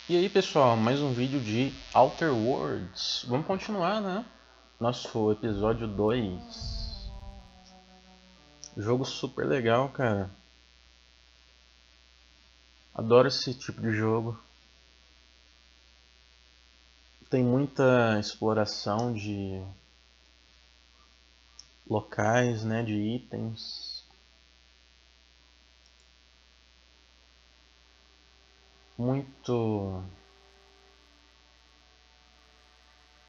E aí pessoal, mais um vídeo de Outer Worlds. Vamos continuar, né? Nosso episódio 2. Jogo super legal, cara. Adoro esse tipo de jogo. Tem muita exploração de locais, né? De itens.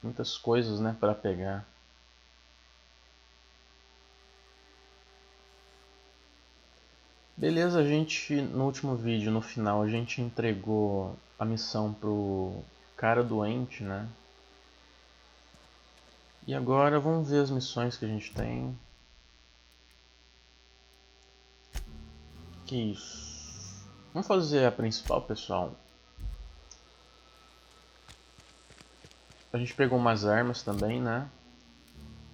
Muitas coisas, né? Para pegar. Beleza, a gente no último vídeo, no final, a gente entregou a missão pro cara doente, né? E agora vamos ver as missões que a gente tem. Que isso. Vamos fazer a principal, pessoal. A gente pegou umas armas também, né?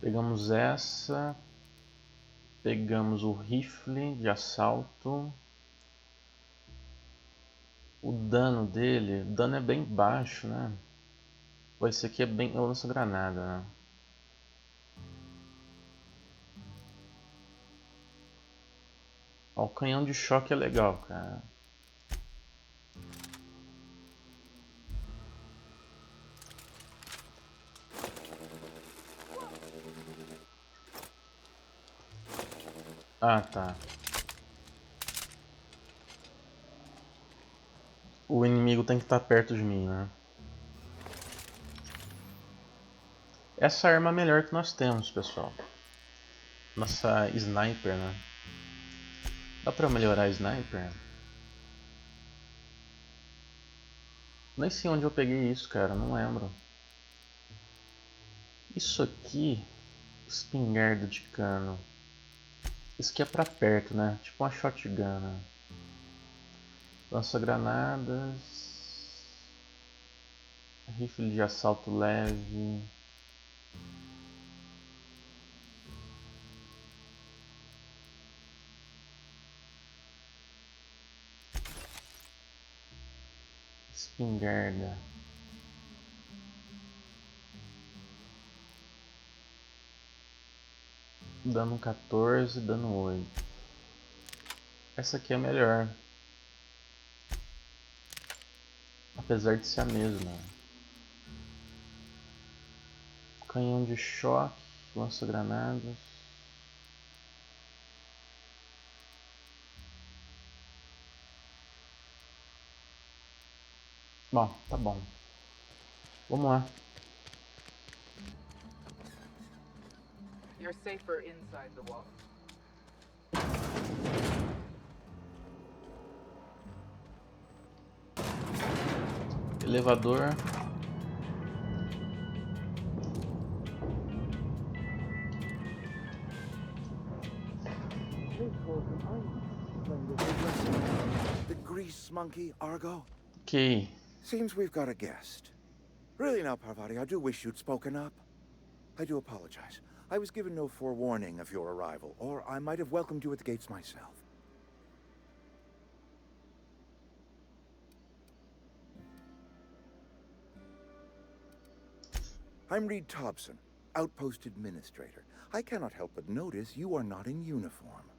Pegamos essa. Pegamos o rifle de assalto. O dano dele, o dano é bem baixo, né? Pô, esse aqui é bem lança-granada, né? Ó, o canhão de choque é legal, cara. Ah, tá. O inimigo tem que estar perto de mim, né? Essa arma é a melhor que nós temos, pessoal. Nossa sniper, né? Dá pra melhorar a sniper? Nem sei onde eu peguei isso, cara. Não lembro. Isso aqui... Espingarda de cano. Isso aqui é pra perto, né? Tipo uma shotgun, né? Lança-granadas. Rifle de assalto leve. Espingarda. Dano 14, dano 8. Essa aqui é melhor. Apesar de ser a mesma. Canhão de choque. Lança-granadas. Bom, tá bom. Vamos lá. You're safer inside the wall. Elevador. The grease monkey, Argo? Ok. Seems we've got a guest. Really now, Parvati, I do wish you'd spoken up. I do apologize. I was given no forewarning of your arrival, or I might have welcomed you at the gates myself. I'm Reed Thompson, Outpost Administrator. I cannot help but notice you are not in uniform.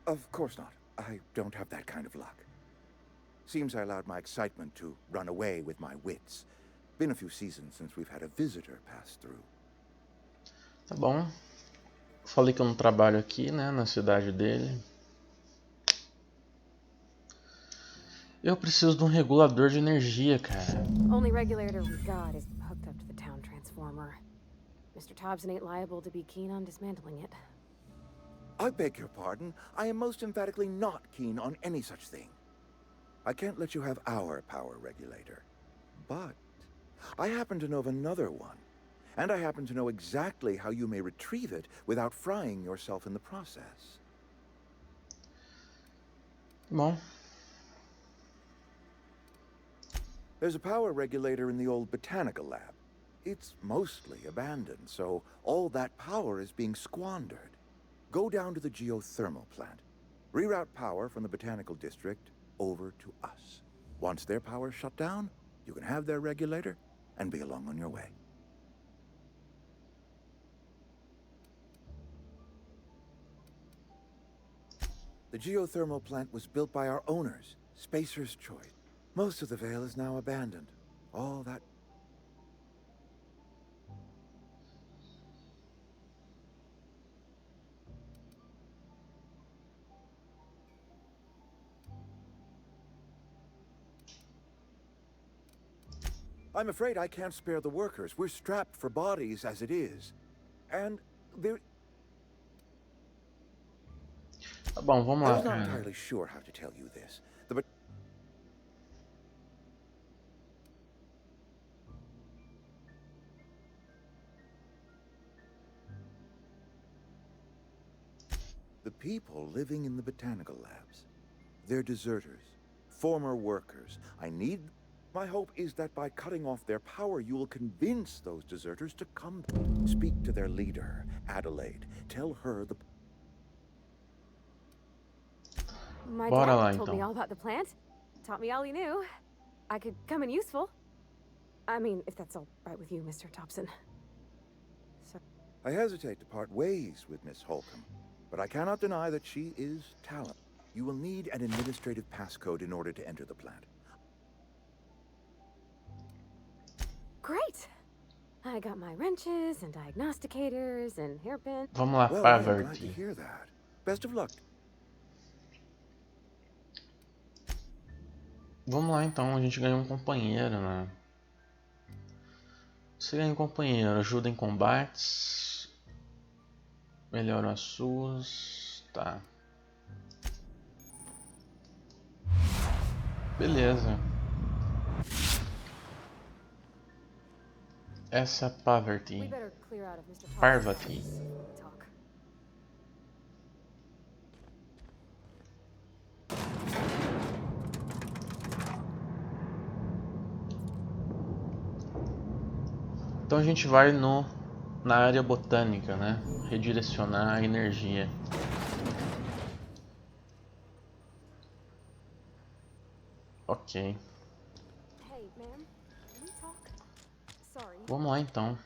Of course not. I don't have that kind of luck. Seems I allowed my excitement to run away with my wits. Been a few seasons since we've had a visitor pass through. Tá bom. Falei que eu não trabalho aqui, né? Na cidade dele. Eu preciso de um regulador de energia, cara. Only regulator we got is hooked up to the town transformer. Mr. Thompson ain't liable to be keen on dismantling it. I beg your pardon. I am most emphatically not keen on any such thing. I can't let you have our power regulator. But I happen to know of another one. And I happen to know exactly how you may retrieve it without frying yourself in the process. Bom. There's a power regulator in the old botanical lab. It's mostly abandoned, so all that power is being squandered. Go down to the geothermal plant. Reroute power from the botanical district over to us. Once their power's shut down, you can have their regulator and be along on your way. The geothermal plant was built by our owners, Spacer's Choice. Most of the Vale is now abandoned. All that... I'm afraid I can't spare the workers. We're strapped for bodies as it is. And there... Tá bom, vamos I lá, was not cara. entirely sure how to tell you this. The people living in the botanical labs, they're deserters, former workers. My hope is that by cutting off their power, you will convince those deserters to come. Speak to their leader, Adelaide. Tell her the... My Bora dad lá, told me então. all about the plant. Taught me all he knew. I could come in useful. I mean, if that's all right with you, Mr. Thompson. So... I hesitate to part ways with Miss Holcomb, but I cannot deny that she is talented. You will need an administrative passcode in order to enter the plant. Great! I got my wrenches and diagnosticators and hairpin. Vamos lá, Well, I am glad to Poverty. hear that. Best of luck. Vamos lá, então. A gente ganha um companheiro, né? Você ganha um companheiro. Ajuda em combates. Melhora as suas. Tá. Beleza. Essa é a We Poverty. better clear out of Mr. Thompson's Parvati. office before we talk. Então a gente vai na área botânica, né? Redirecionar a energia. Ok. Hey, ma'am, can we talk? Sorry. Vamos lá então.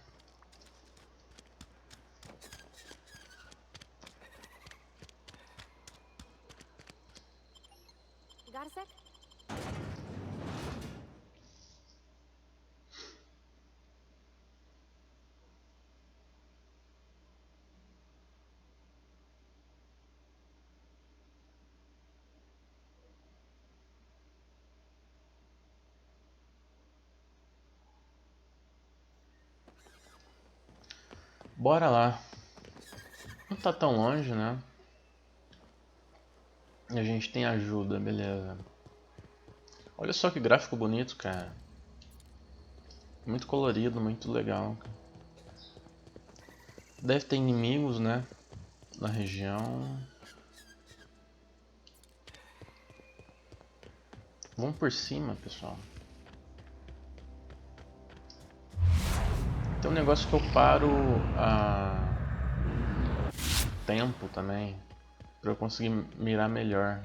You got a sec? Bora lá. Não tá tão longe, né? E a gente tem ajuda, beleza. Olha só que gráfico bonito, cara. Muito colorido, muito legal. Deve ter inimigos, né? Na região. Vamos por cima, pessoal. Tem um negócio que eu paro a tempo também, para eu conseguir mirar melhor.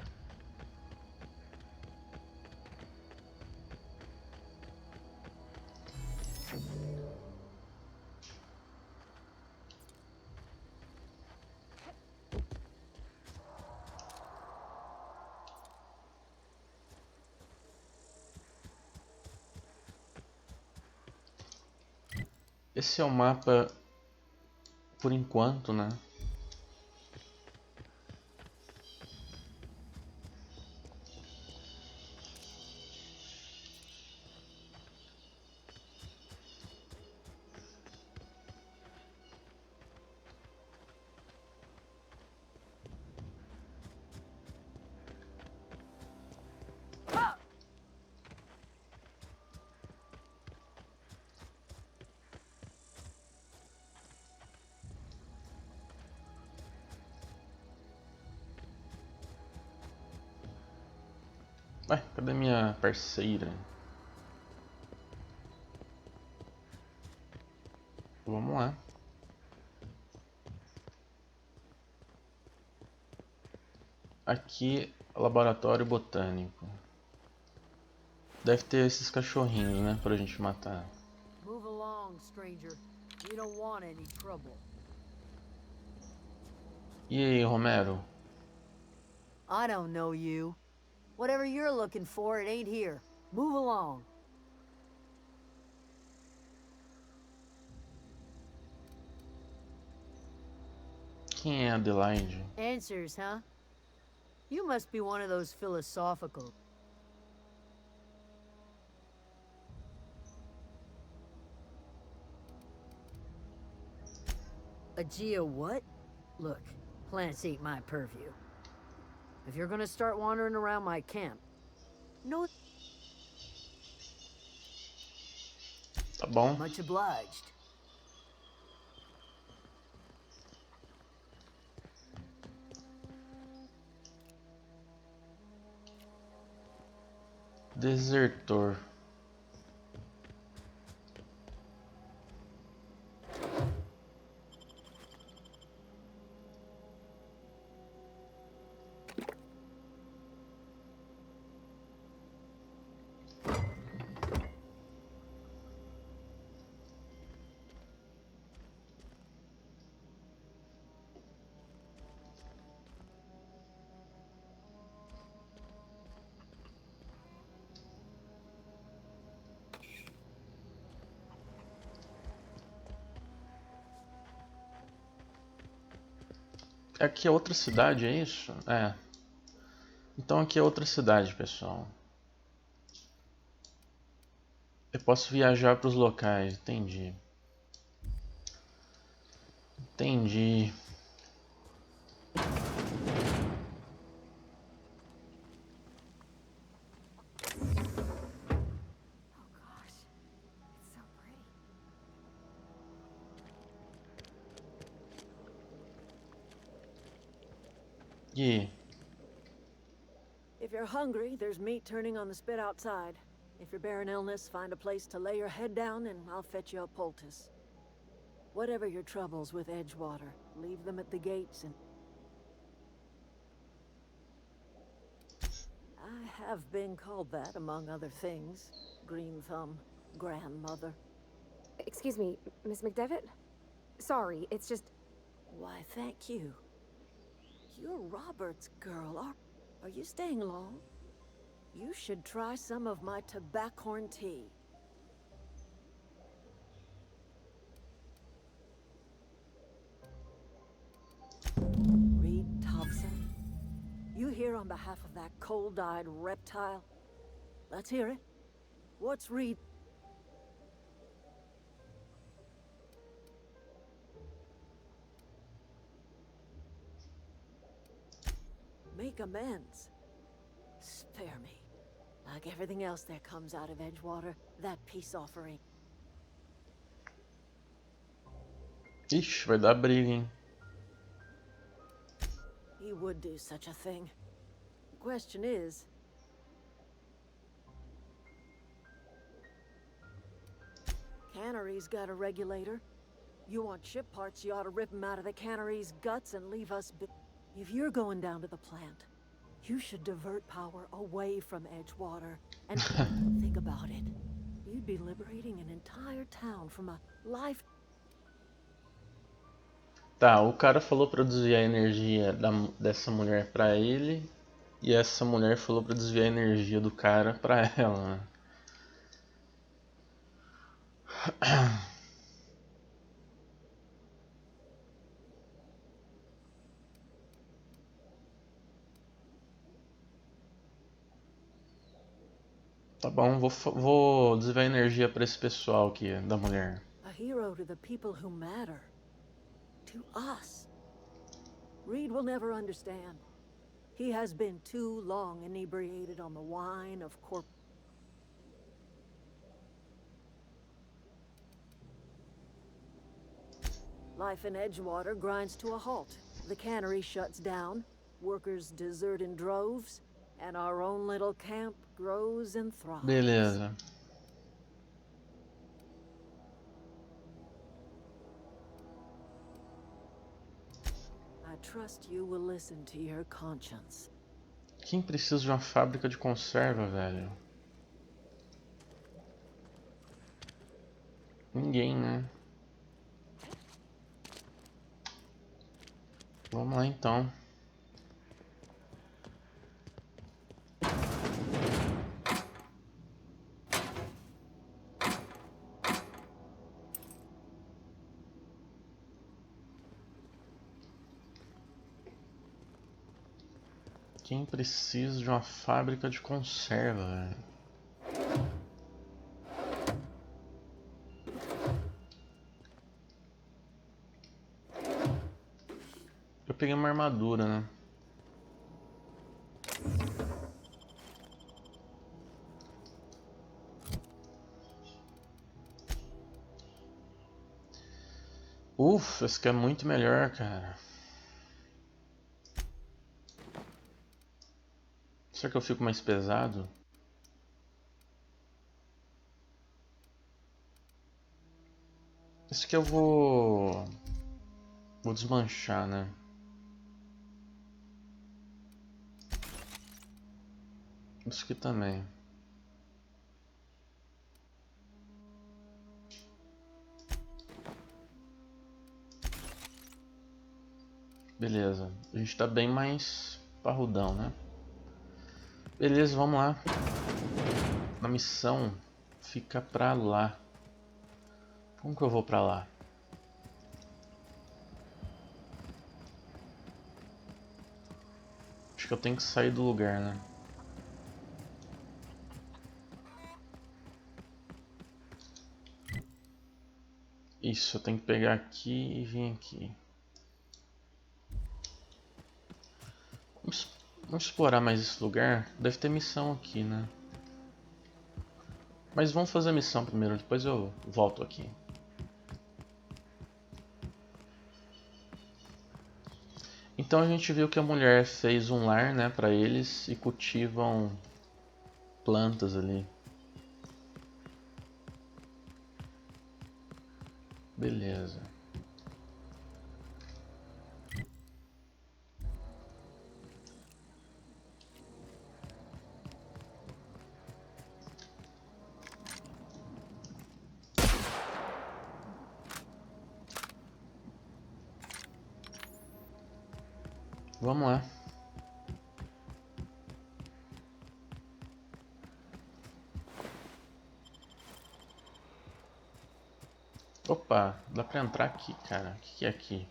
Esse é o mapa por enquanto, né? Ué, cadê minha parceira? Vamos lá. Aqui, laboratório botânico. Deve ter esses cachorrinhos, né, pra gente matar. Move along, stranger. We don't want any trouble. E aí, Romero? I don't know you. Whatever you're looking for, it ain't here. Move along. Quem é Adelaide? Answers, huh? You must be one of those philosophical. A geo what? Look, plants ain't my purview. If you're gonna start wandering around my camp, no, Tá bom. much obliged. Desertor. Aqui é outra cidade, é isso? É. Então aqui é outra cidade, pessoal. Eu posso viajar para os locais, entendi. Entendi. Oh gosh, it's so pretty. E aí? If you're hungry, there's meat turning on the spit outside. If you're bearing illness, find a place to lay your head down and I'll fetch you a poultice. Whatever your troubles with Edgewater, leave them at the gates and... I have been called that, among other things. Green Thumb, grandmother. Excuse me, Miss McDevitt? Sorry, it's just... Why, thank you. You're Robert's girl, are you staying long? You should try some of my tobaccorn tea. Reed Thompson? You here on behalf of that cold-eyed reptile? Let's hear it. What's Reed? Make amends. Spare me. Like everything else that comes out of Edgewater, that peace offering. Ixi, vai dar briga, hein? He would do such a thing. The question is... Cannery's got a regulator. You want ship parts, you ought to rip him out of the cannery's guts and leave us be... If you're going down to the plant, you should divert power away from Edgewater. And think about it. You'd be liberating an entire town from a life... Tá, o cara falou pra desviar a energia dessa mulher pra ele. E essa mulher falou pra desviar a energia do cara pra ela, né? Tá bom, vou desviar energia pra esse pessoal aqui, da mulher. A hero to the people who matter. To us. Reed will never understand. He has been too long inebriated on the wine of Life in Edgewater grinds to a halt. The cannery shuts down, workers desert in droves, and our own little camp grows and thrives. Beleza. I trust you will listen to your conscience. Quem precisa de uma fábrica de conserva, velho? Ninguém, né? Vamos lá então. Quem precisa de uma fábrica de conserva, velho? Eu peguei uma armadura, né? Ufa, esse aqui é muito melhor, cara. Será que eu fico mais pesado? Esse aqui eu vou desmanchar, né? Isso aqui também. Beleza. A gente tá bem mais parrudão, né? Beleza, vamos lá. A missão fica pra lá. Como que eu vou pra lá? Acho que eu tenho que sair do lugar, né? Isso, eu tenho que pegar aqui e vir aqui. Vamos explorar mais esse lugar. Deve ter missão aqui, né? Mas vamos fazer a missão primeiro, depois eu volto aqui. Então a gente viu que a mulher fez um lar, né, para eles e cultivam plantas ali. Beleza. Vamos lá. Opa, dá pra entrar aqui, cara. O que é aqui?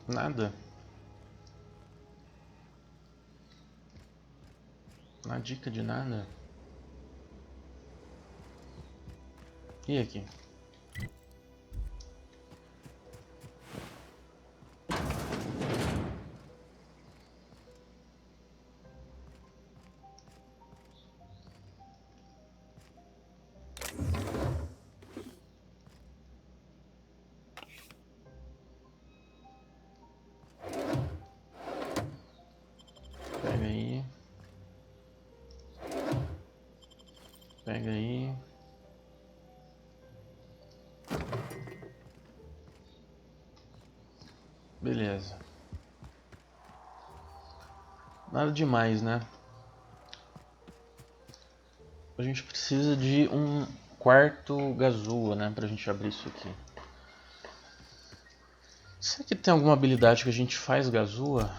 Nada. Não há dica de nada. E aqui? Pega aí. Pega aí. Beleza. Nada demais, né? A gente precisa de um quarto gazua, né? Pra gente abrir isso aqui. Será que tem alguma habilidade que a gente faz gazua?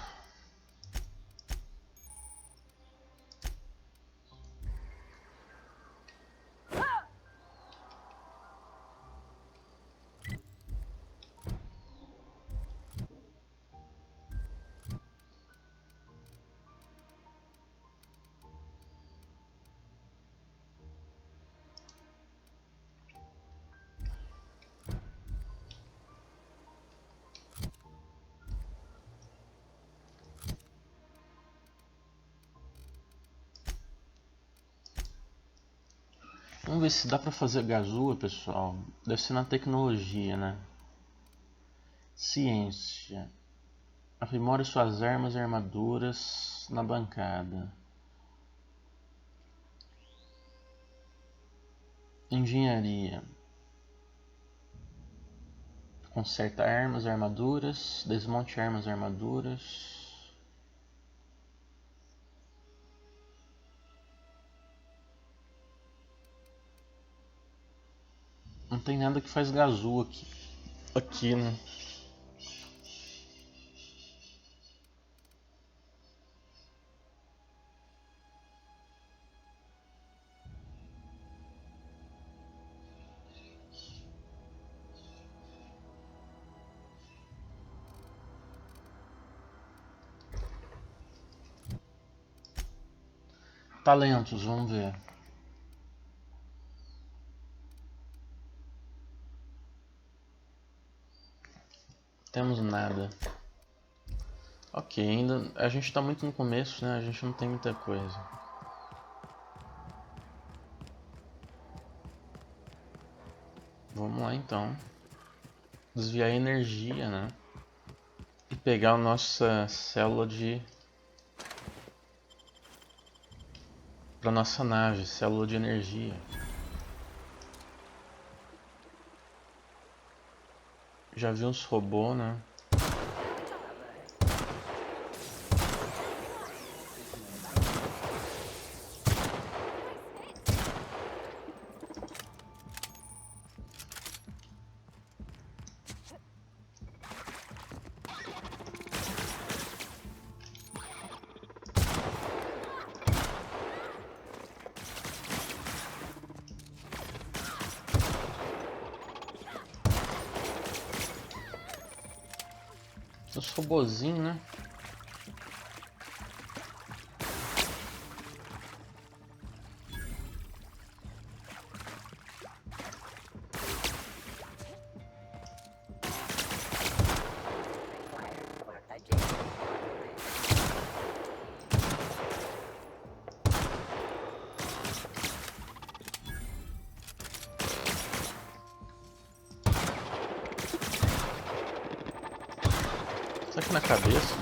Vamos ver se dá pra fazer gazua, pessoal. Deve ser na tecnologia, né? Ciência. Aprimore suas armas e armaduras na bancada. Engenharia. Conserta armas e armaduras. Desmonte armas e armaduras. Não tem nada que faz gazua aqui, né? Talentos, vamos ver. Temos nada. Ok, ainda a gente tá muito no começo, né? A gente não tem muita coisa. Vamos lá então. Desviar energia, né? E pegar a nossa célula de... pra nossa nave, célula de energia. Já vi uns robôs, né? Os robozinhos, né? Será que na cabeça?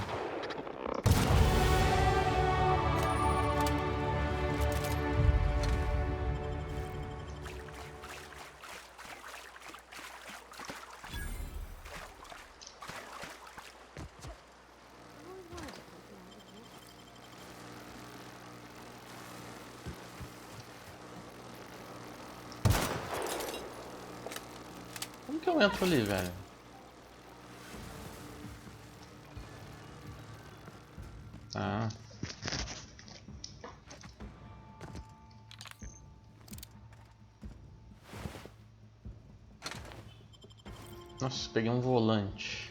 Como que eu entro ali, velho? Ah. Nossa, peguei um volante.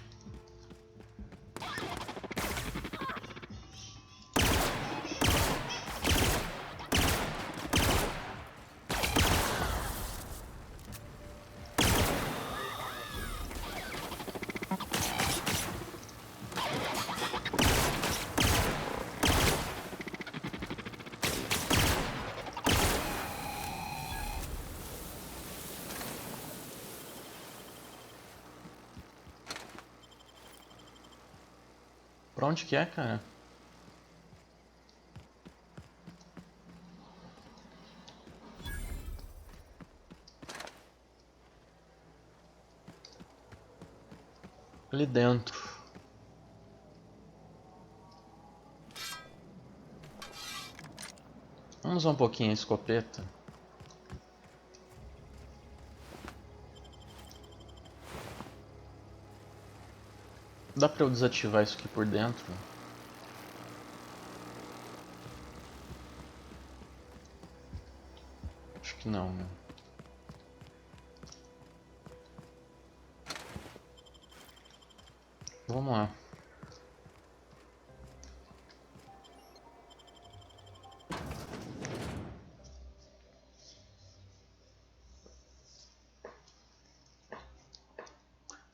Pra onde que é, cara? Ali dentro. Vamos usar um pouquinho a escopeta. Dá pra eu desativar isso aqui por dentro? Acho que não, né? Vamos lá.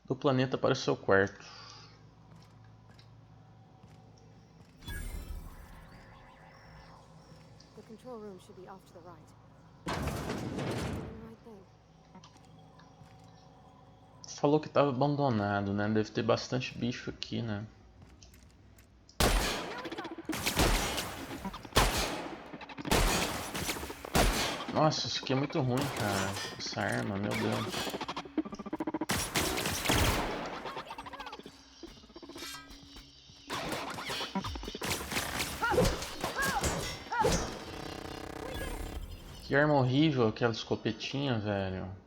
Do planeta para o seu quarto. The control room should be off to the right. falou que tava abandonado, né? Deve ter bastante bicho aqui, né? Nossa, isso aqui é muito ruim, cara. Essa arma, meu Deus. Que arma horrível aquela escopetinha, velho.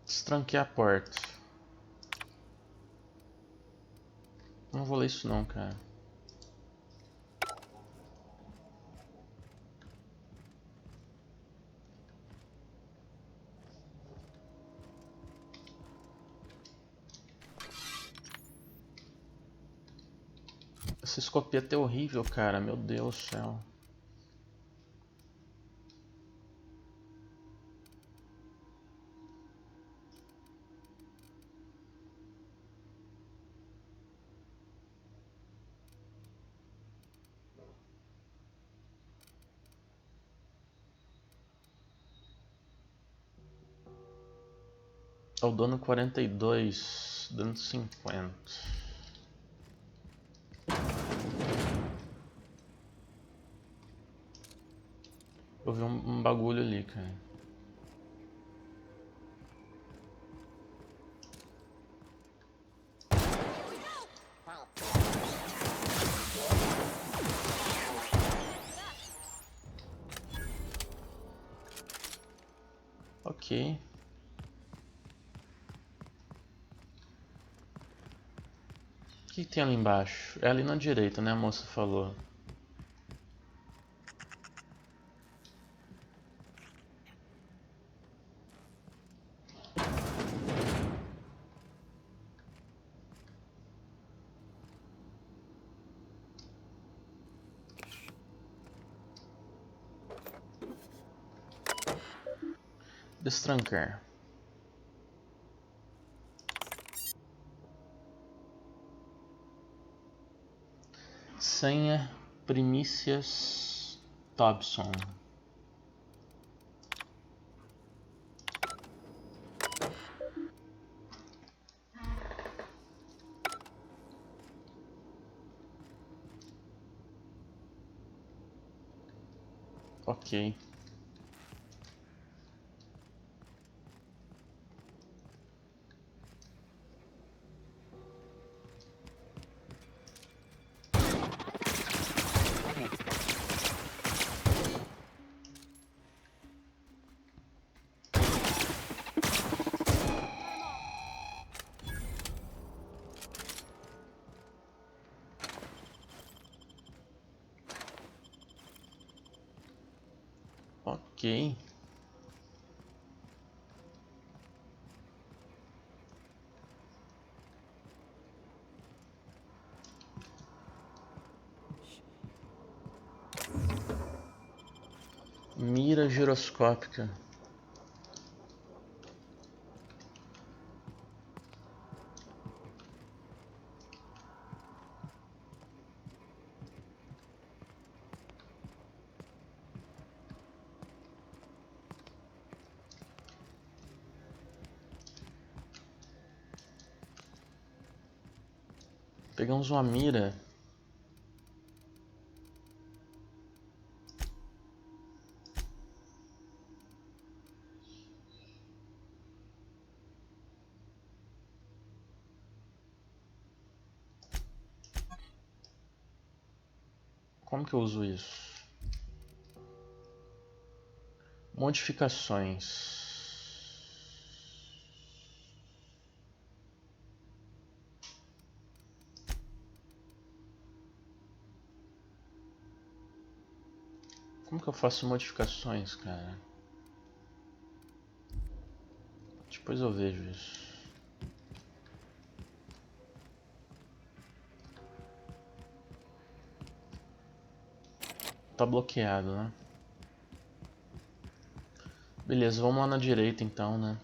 Destranquei a porta. Não vou ler isso não, cara. Essa escopeta é horrível, cara. Meu Deus do céu. O dano 42, dano 50. Eu vi um bagulho ali, cara. Ok. O que tem ali embaixo? É ali na direita, né? A moça falou. Destrancar. Senha Primícias Thompson. Ok. Ok. Mira giroscópica. Pegamos uma mira. Como que eu uso isso? Modificações. Como que eu faço modificações, cara? Depois eu vejo isso. Tá bloqueado, né? Beleza, vamos lá na direita então, né?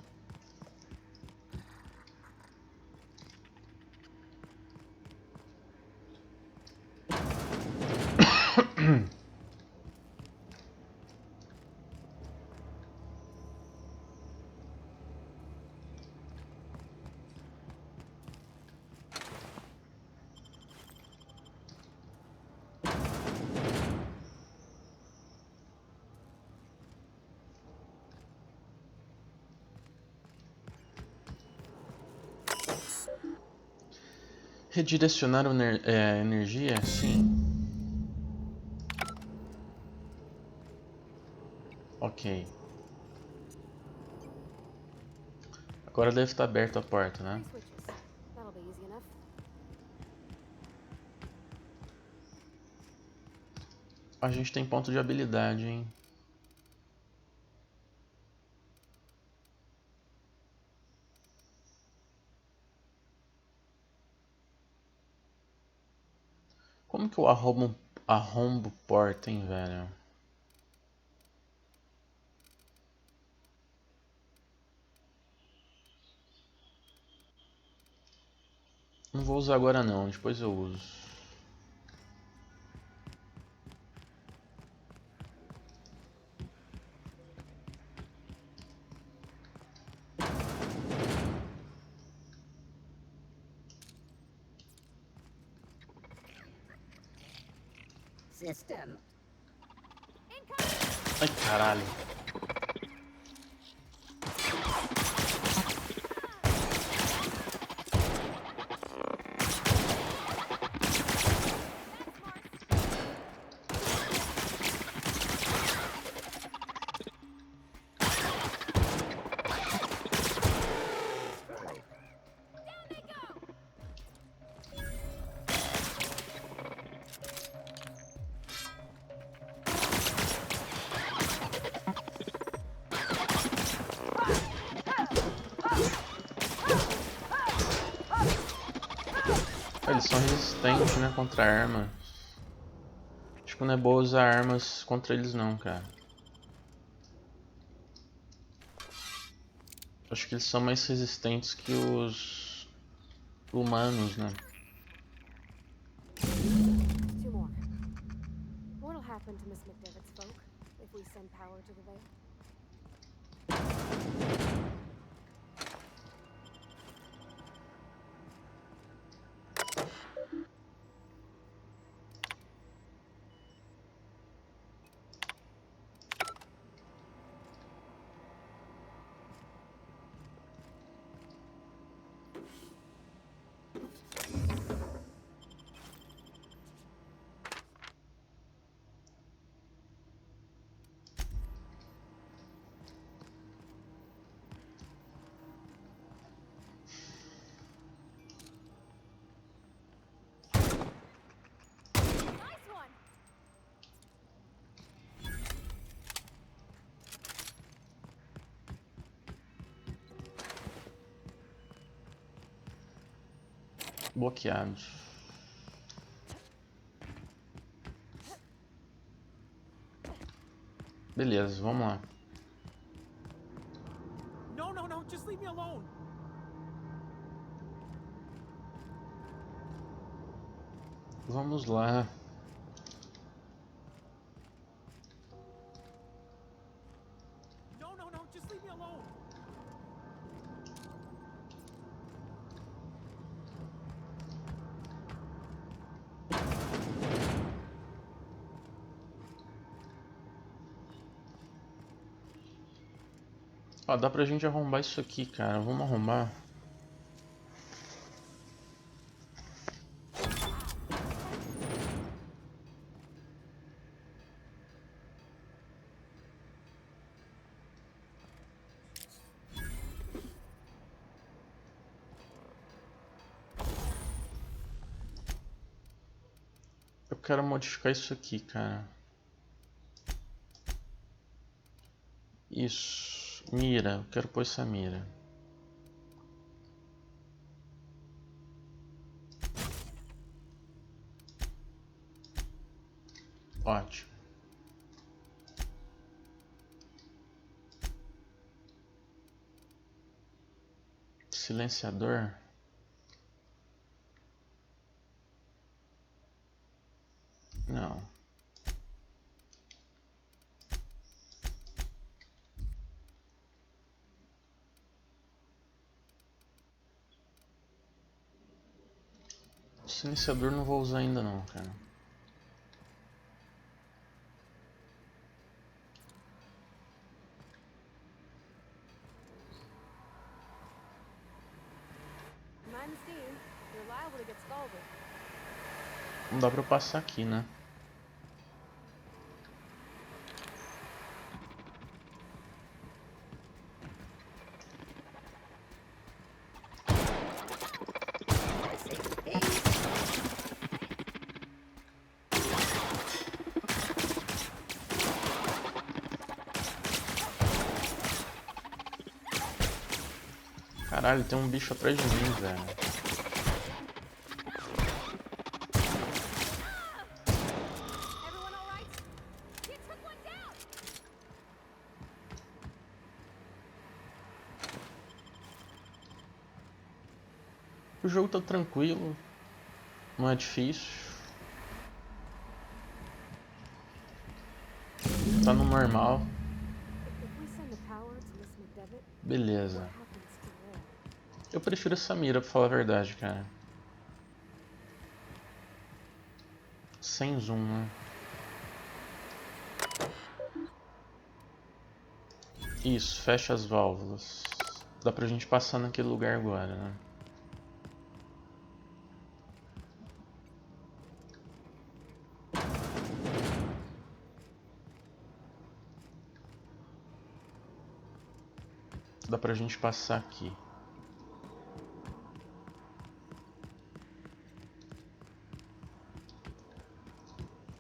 Redirecionar energia? Sim. Ok. Agora deve estar aberta a porta, né? 3 switches. That'll be easy enough. A gente tem ponto de habilidade, hein? Como que eu arrombo porta, hein, velho? Não vou usar agora não, depois eu uso. System. Ai, caralho. Eles são resistentes, né, contra armas. Acho que não é boa usar armas contra eles não, cara. Acho que eles são mais resistentes que os humanos, né? 2 more. What'll happen to Miss McDevitt's folk if we send power to the Vale? Nice one. Bloqueados. Beleza, vamos lá. No, no, no, just leave me alone. Vamos lá. No, no, no, just leave me alone. Ó, dá pra gente arrombar isso aqui, cara. Vamos arrombar. Eu quero modificar isso aqui, cara. Isso. Mira. Eu quero pôr essa mira. Ótimo. Silenciador. Não. Silenciador não vou usar ainda não, cara. Mind steam. You're liable to get scalded. Não dá pra eu passar aqui, né? Caralho, tem um bicho atrás de mim, velho. Everyone all right? You took one down. O jogo tá tranquilo. Não é difícil. Tá no normal. If we send a power to Miss McDevitt, Beleza. what happens to Will? Eu prefiro essa mira, pra falar a verdade, cara. Sem zoom, né? Isso, fecha as válvulas. Dá pra gente passar naquele lugar agora, né? Dá pra gente passar aqui.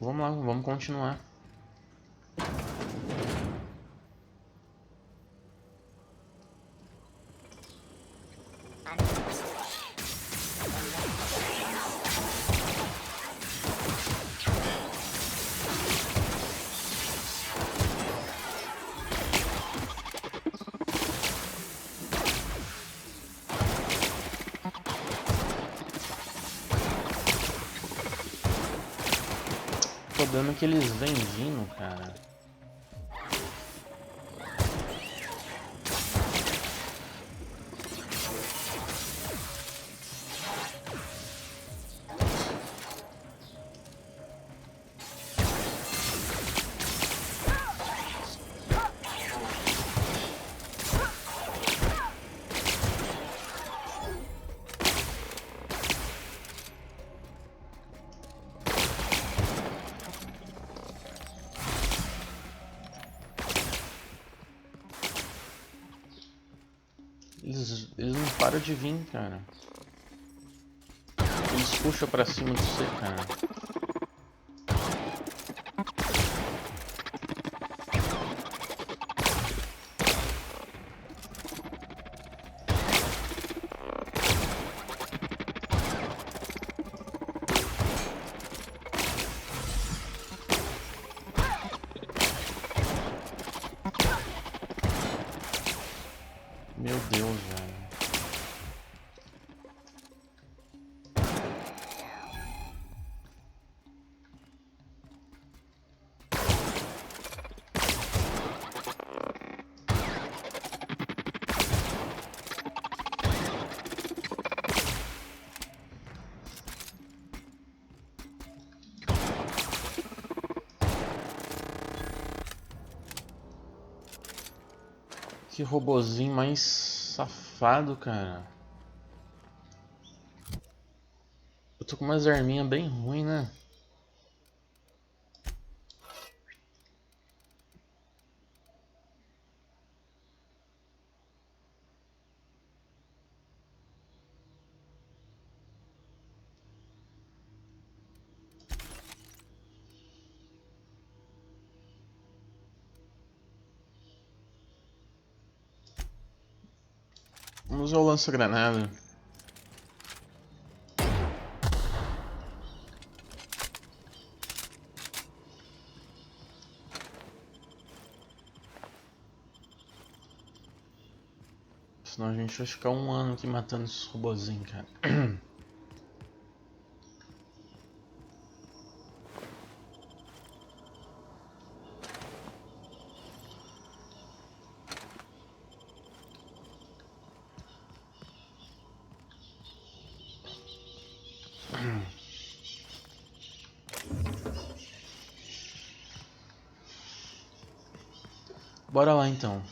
Vamos lá, vamos continuar. Tô dando que eles vêm vindo, cara. Eles não param de vir, cara. Eles puxam pra cima de você, cara. Meu Deus, velho. Que robozinho mais safado, cara. Eu tô com umas arminhas bem ruins, né? Vamos usar o lança-granada. Senão a gente vai ficar um ano aqui matando esses robozinhos, cara. Bora lá então.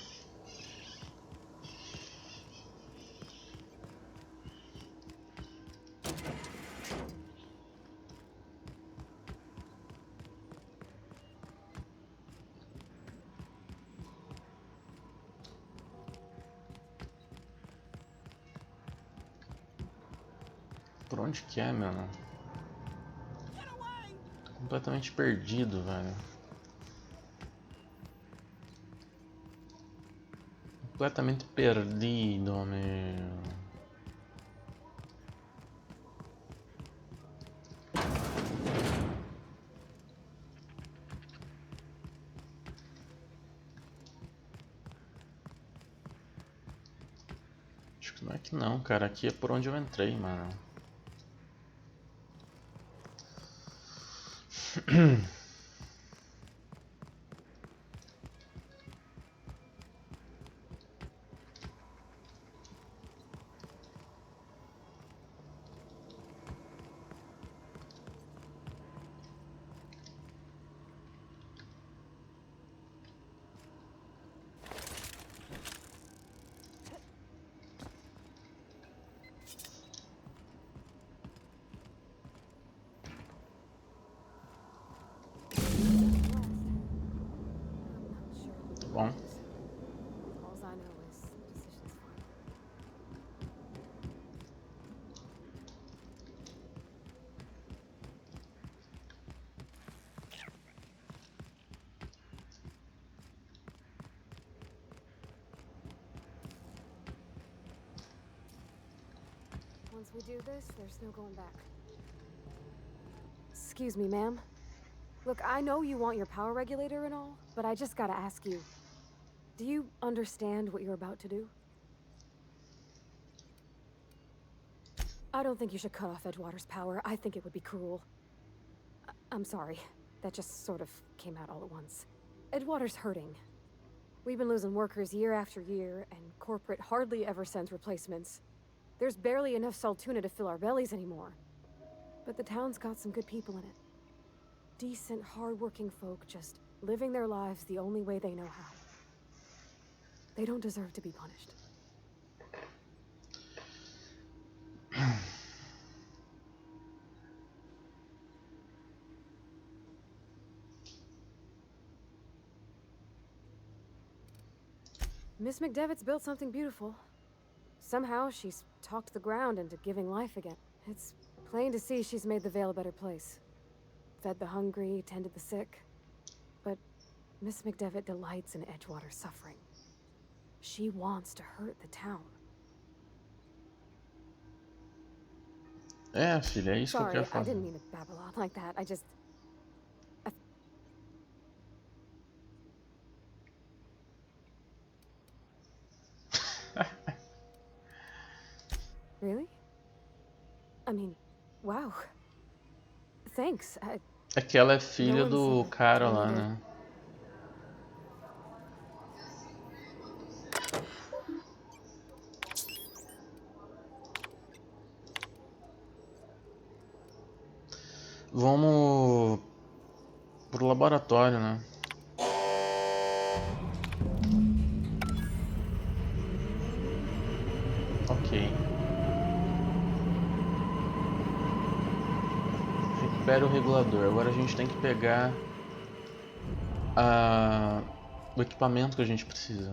Por onde que é, meu? Tô completamente perdido, velho. Completamente perdido, meu. Acho que não é que não, cara. Aqui é por onde eu entrei, mano. Bom. All I know is decisions fine. Once we do this, there's no going back. Excuse me, ma'am. Look, I know you want your power regulator and all, but I just gotta ask you. Do you understand what you're about to do? I don't think you should cut off Edgewater's power. I think it would be cruel. I'm sorry. That just sort of came out all at once. Edgewater's hurting. We've been losing workers year after year, and corporate hardly ever sends replacements. There's barely enough Saltuna to fill our bellies anymore. But the town's got some good people in it. Decent, hard-working folk just living their lives the only way they know how. They don't deserve to be punished. Miss McDevitt's built something beautiful. Somehow she's talked the ground into giving life again. It's plain to see she's made the Vale a better place. Fed the hungry, tended the sick. But Miss McDevitt delights in Edgewater's suffering. She wants to hurt the town. É, filha, é isso que eu Sorry, quero I fazer. didn't mean to babble on like that. I just... Really? I mean, wow. Thanks. É que ela é No filha one's do cara told lá, me to... né? Vamos pro laboratório, né? Ok. Recupera o regulador. Agora a gente tem que pegar o equipamento que a gente precisa.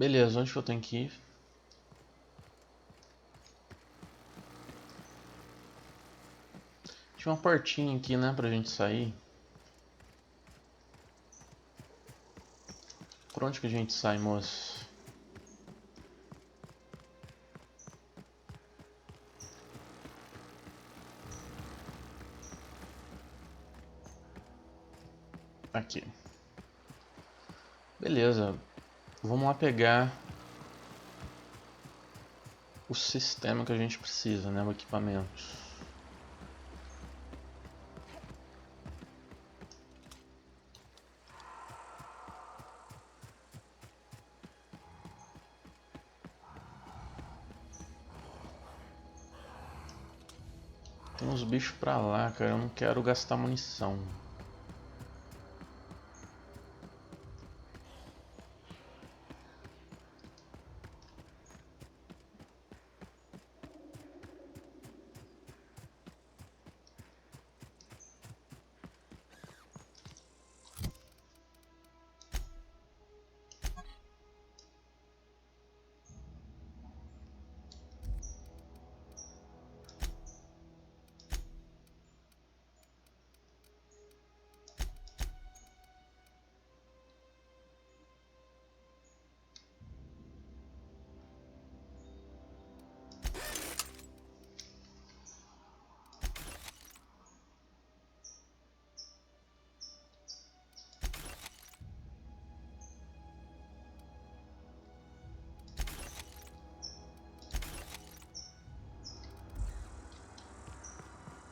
Beleza, onde que eu tenho que ir? Tinha uma portinha aqui, né, pra gente sair. Por onde que a gente sai, moço? Aqui. Beleza. Vamos lá pegar o sistema que a gente precisa, né, o equipamento. Tem uns bichos pra lá, cara. Eu não quero gastar munição.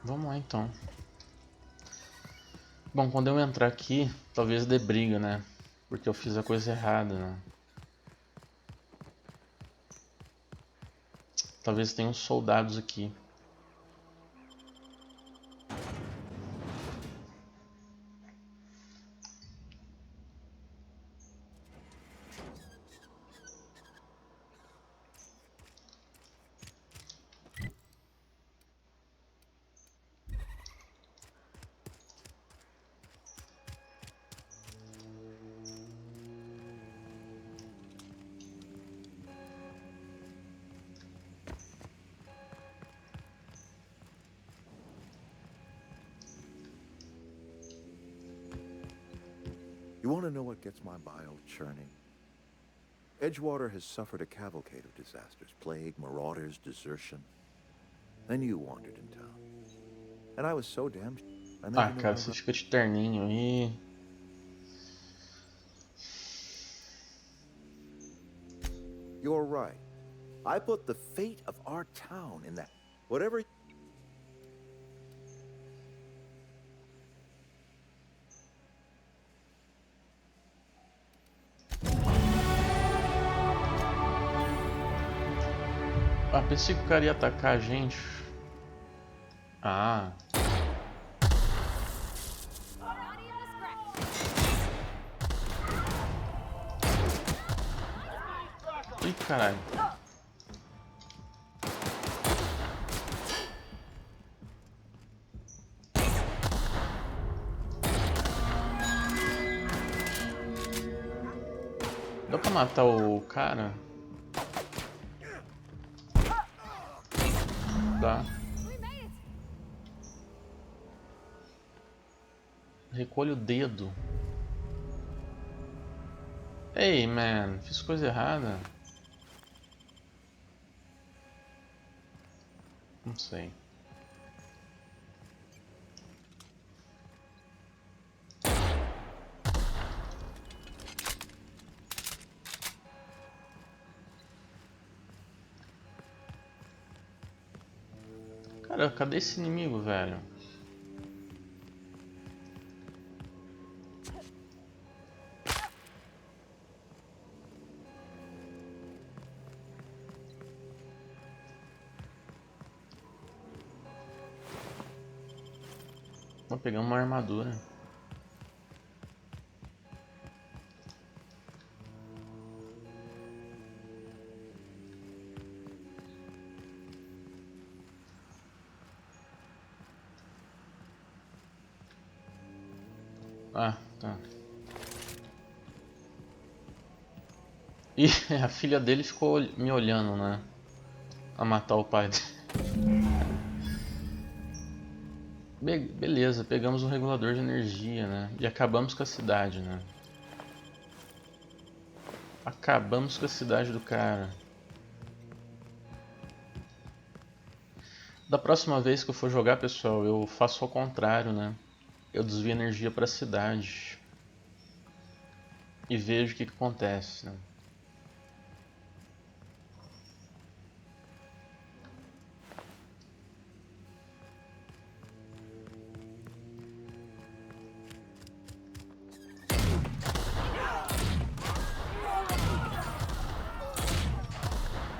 Vamos lá então. Bom, quando eu entrar aqui, talvez dê briga, né? Porque eu fiz a coisa errada, né? Talvez tenha uns soldados aqui. You want to know what gets my bile churning? Edgewater has suffered a cavalcade of disasters. Plague, marauders, desertion. Then you wandered in town. And I was so damned... I made Ah, you know cara, how... você fica de terninho aí. You're right. I put the fate of our town in that. Whatever... Ah, pensei que o cara ia atacar a gente. Ah. Ih, caralho. Dá pra matar o cara? Dá. Recolhe o dedo. Ei, man, fiz coisa errada. Não sei. Cara, cadê esse inimigo, velho? Vou pegar uma armadura. Ah, tá. E a filha dele ficou me olhando, né? A matar o pai dele. Beleza, pegamos um regulador de energia, né? E acabamos com a cidade, né? Acabamos com a cidade do cara. Da próxima vez que eu for jogar, pessoal, eu faço ao contrário, né? Eu desvio energia para a cidade. E vejo o que acontece, né?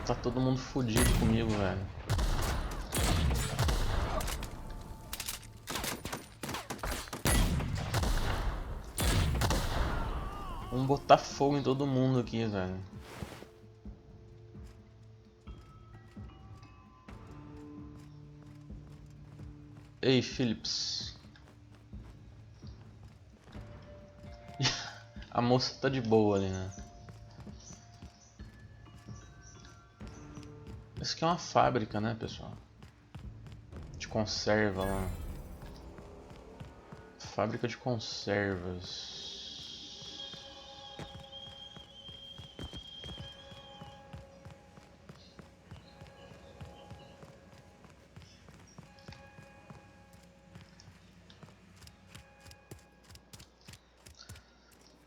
Tá todo mundo fudido comigo, velho. Vamos botar fogo em todo mundo aqui, velho. Ei, Phillips. A moça tá de boa ali, né? Isso aqui é uma fábrica, né, pessoal? De conserva lá. Fábrica de conservas.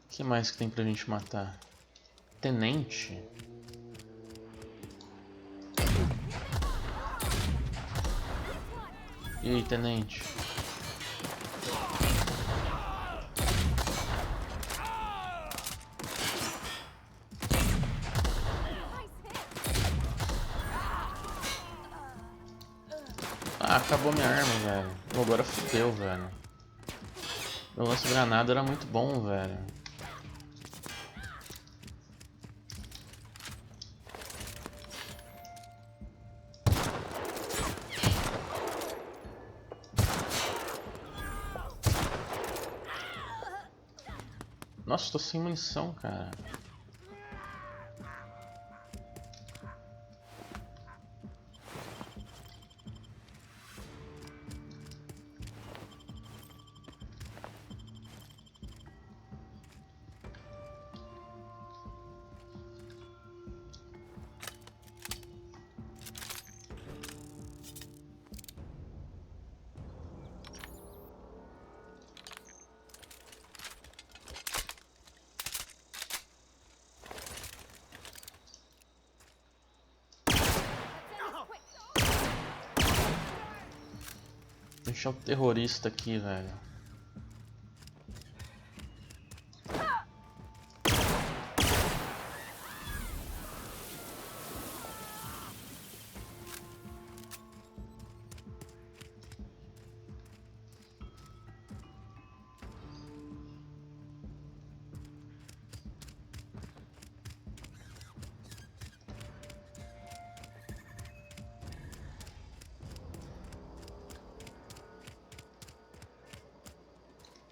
O que mais que tem pra gente matar? Tenente? E aí, tenente? Ah, acabou minha arma, velho. Agora fudeu, velho. Meu lance-granada era muito bom, velho. Nossa, tô sem munição, cara. Deixa o terrorista aqui, velho.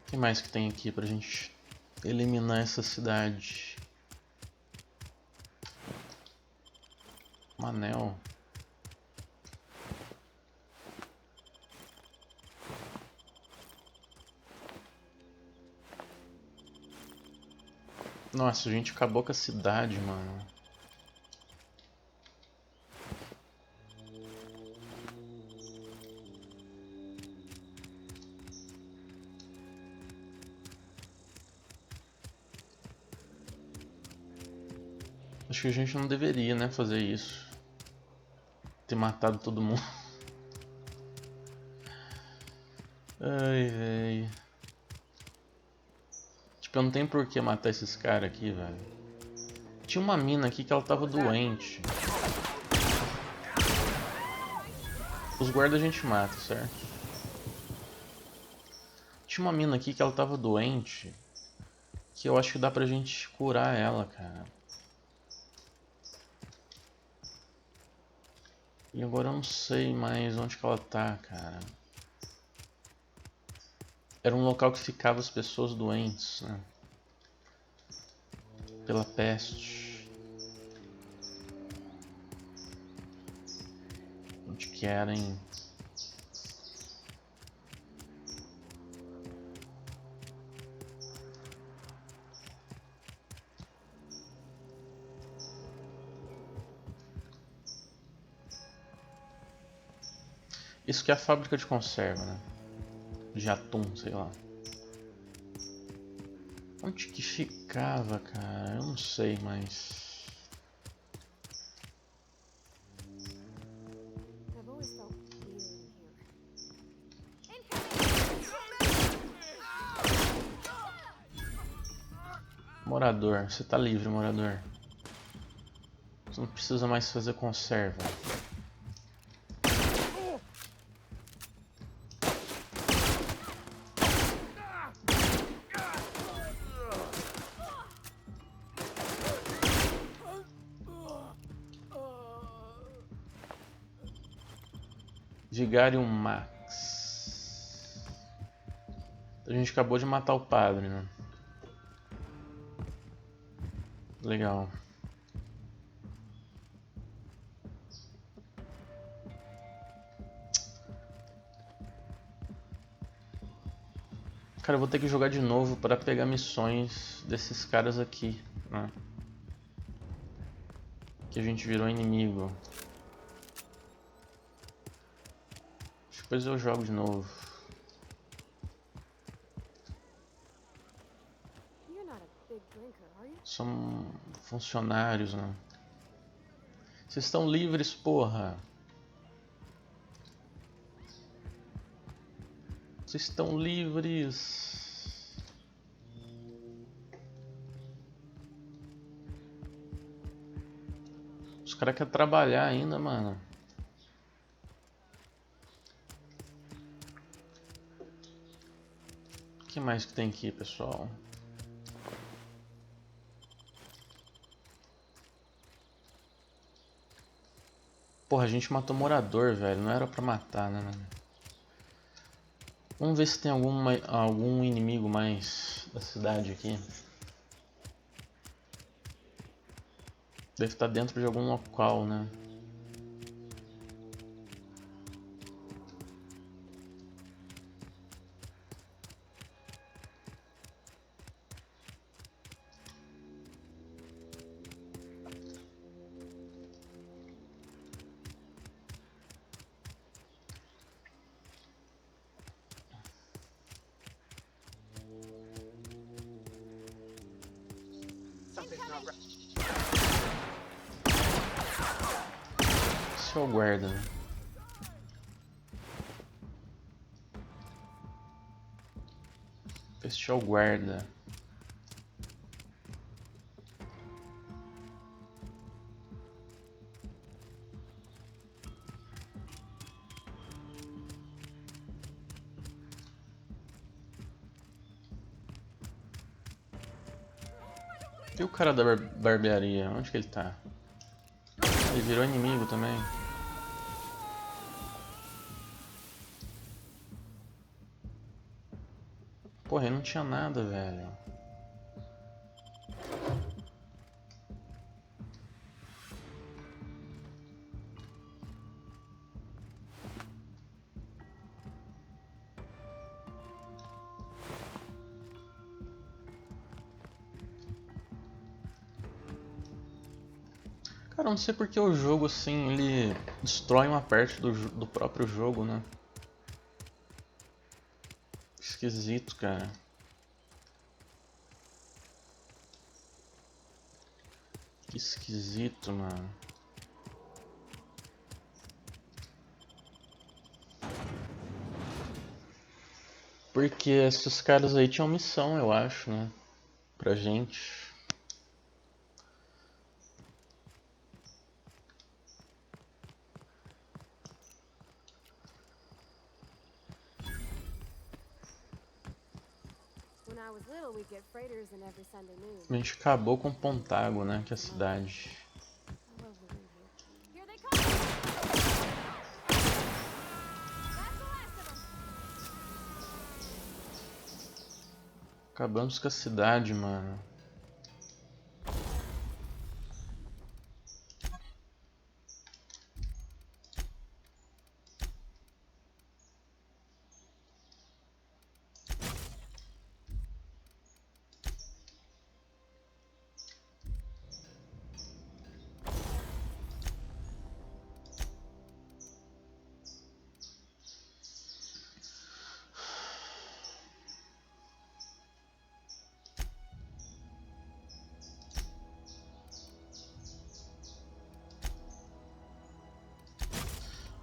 O que mais que tem aqui pra gente eliminar essa cidade? Um anel. Nossa, a gente acabou com a cidade, mano. Acho que a gente não deveria, né, fazer isso. Ter matado todo mundo. Ai, véi. Tipo, eu não tenho por que matar esses caras aqui, velho. Tinha uma mina aqui que ela tava doente. Os guardas a gente mata, certo? Tinha uma mina aqui que ela tava doente. Que eu acho que dá pra gente curar ela, cara. E agora eu não sei mais onde que ela tá, cara. Era um local que ficava as pessoas doentes, né? Pela peste. Onde que era, hein? Isso que é a fábrica de conserva, né? De atum, sei lá. Onde que ficava, cara? Eu não sei, mas... I've always felt weird in here. Morador, você tá livre, morador. Você não precisa mais fazer conserva. Vigário Max. A gente acabou de matar o padre, né? Legal. Cara, eu vou ter que jogar de novo para pegar missões desses caras aqui, né? Que a gente virou inimigo. Depois eu jogo de novo. You're not a big drinker, are you? São funcionários, né? Vocês estão livres, porra! Vocês estão livres! Os caras querem trabalhar ainda, mano. O que mais que tem aqui, pessoal? Porra, a gente matou morador, velho. Não era pra matar, né, mano? Vamos ver se tem algum inimigo mais da cidade aqui. Deve estar dentro de algum local, né? Esse é o guarda, né? Este é o guarda. E o cara da barbearia? Onde que ele tá? Ele virou inimigo também. Porra, ele não tinha nada, velho. Cara, eu não sei porque o jogo, assim, ele destrói uma parte do próprio jogo, né? Esquisito, cara. Que esquisito, mano. Porque esses caras aí tinham missão, eu acho, né? Pra gente. When I was little, we'd get freighters in every Sunday noon. A gente acabou com Pontago, né? Que é a cidade. I love living here. Here they come! That's the last of them! Acabamos com a cidade, mano.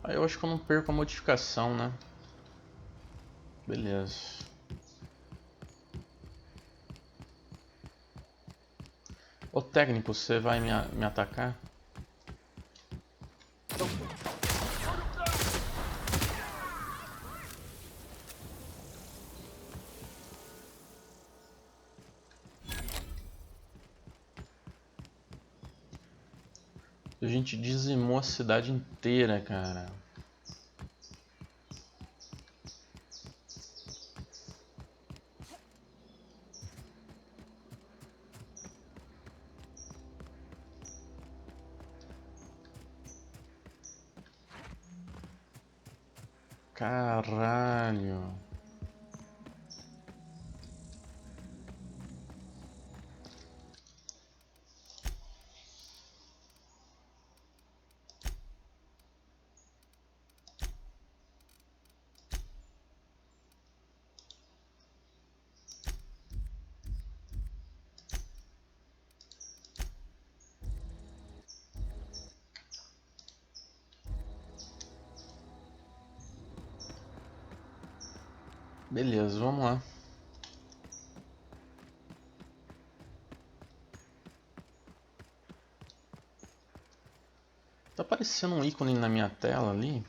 Aí eu acho que eu não perco a modificação, né? Beleza. Ô técnico, você vai me atacar? A gente dizimou a cidade inteira, cara. Caralho. Beleza, vamos lá. Tá aparecendo um ícone na minha tela ali.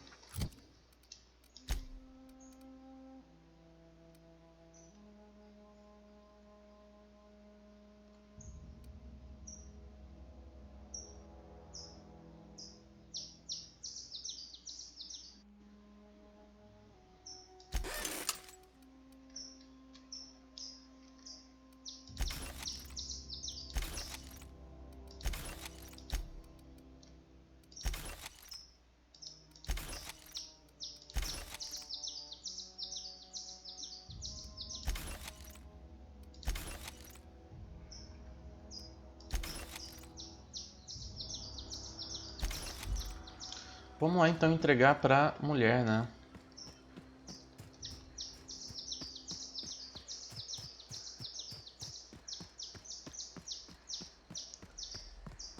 Vamos lá então entregar pra mulher, né?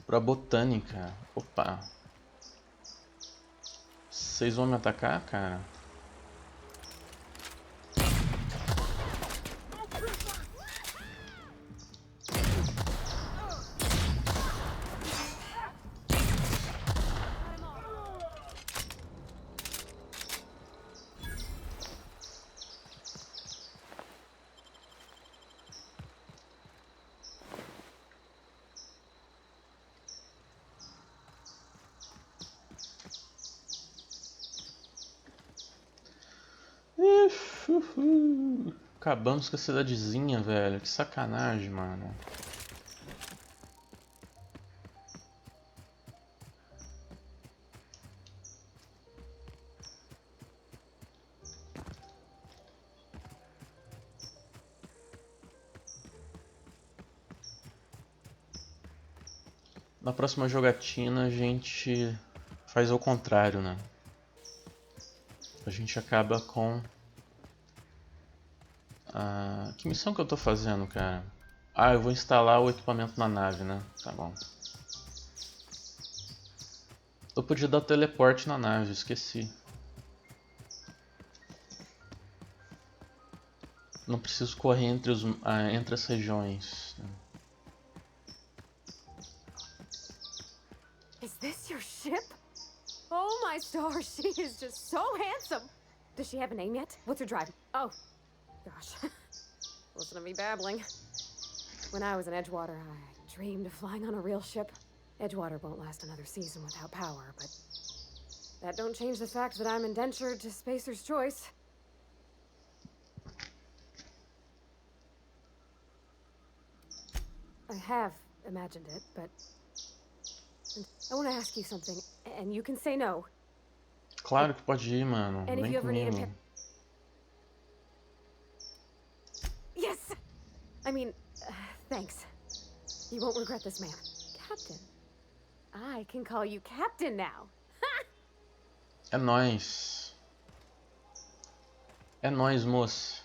Pra botânica. Opa. Vocês vão me atacar, cara? Acabamos com a cidadezinha, velho. Que sacanagem, mano. Na próxima jogatina a gente faz ao contrário, né? A gente acaba com... Que missão que eu tô fazendo, cara? Ah, eu vou instalar o equipamento na nave, né? Tá bom. Eu podia dar teleporte na nave, esqueci. Não preciso correr entre as regiões. Is this your ship? Oh my stars, she is just so handsome. Does she have a name yet? What's her drive? Oh, gosh. Listen to me babbling. When I was in Edgewater, I dreamed of flying on a real ship. Edgewater won't last another season without power, but that don't change the fact that I'm indentured to Spacer's Choice. I have imagined it, but I want to ask you something, and you can say no. Claro que pode ir, mano. And if Vem you ever need comigo. Yes! I mean, thanks. You won't regret this, ma'am. Captain. I can call you Captain now. É nóis. É nóis, moço.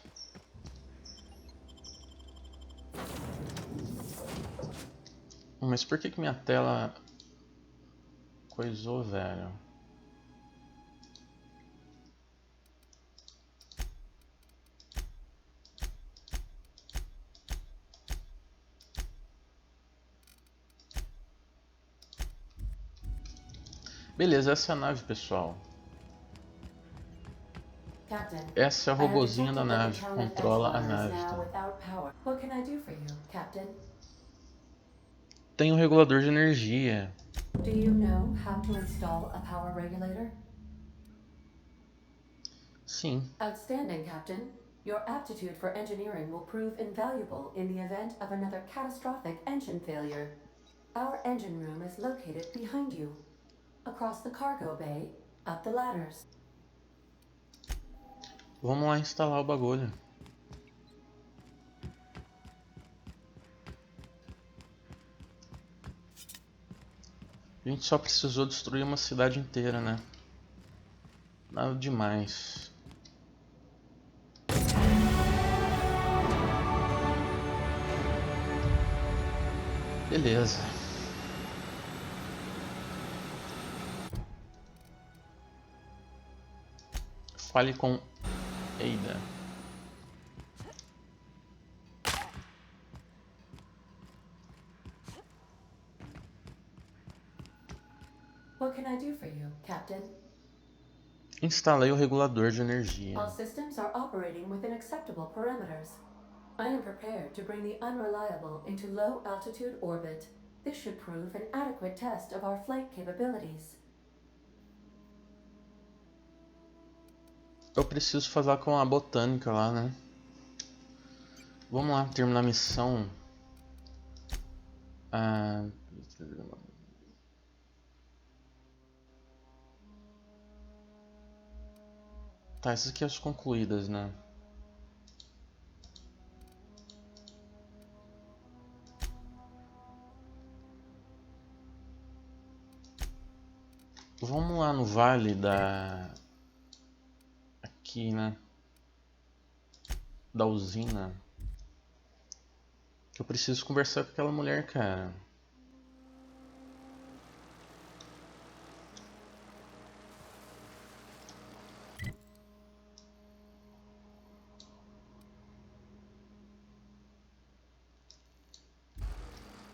Mas por que minha tela coisou, velho? Beleza, essa é a nave, pessoal. Captain, Essa é a I have robozinha da detected that the nave, town of controla a Edgewater is nave, now tá? without power. What can I do for you, Captain? Tem um regulador de energia. Do you know how to install a power regulator? Sim. Outstanding, Captain. Your aptitude for engineering will prove invaluable in the event of another catastrophic engine failure. Our engine room is located behind you. Across the cargo bay, up the ladders. Vamos lá instalar o bagulho. A gente só precisou destruir uma cidade inteira, né? Nada demais. Beleza. Fale com Ada. What can I do for you, Captain? Instalei o regulador de energia. All systems are operating within acceptable parameters. I am prepared to bring the unreliable into low altitude orbit. This should prove an adequate test of our flight capabilities. Eu preciso falar com a botânica lá, né? Vamos lá, terminar a missão. Ah... Tá, essas aqui são as concluídas, né? Vamos lá no vale da... Aqui, né? Da usina. Que eu preciso conversar com aquela mulher, cara.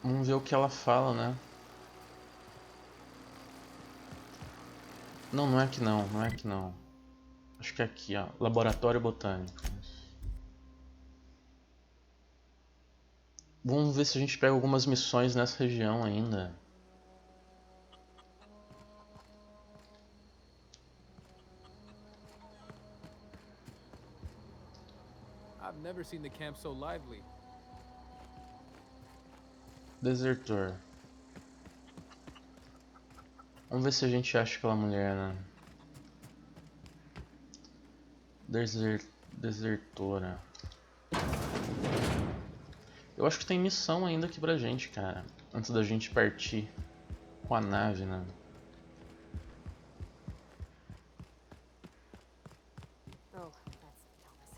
Vamos ver o que ela fala, né? Não, não é aqui não, não é aqui não. Acho que é aqui, ó. Laboratório Botânico. Vamos ver se a gente pega algumas missões nessa região ainda. I've never seen the camp so lively. Desertor. Vamos ver se a gente acha aquela mulher, né? Desertora. Eu acho que tem missão ainda aqui pra gente, cara. Antes da gente partir com a nave, né? Oh, that's Thomas.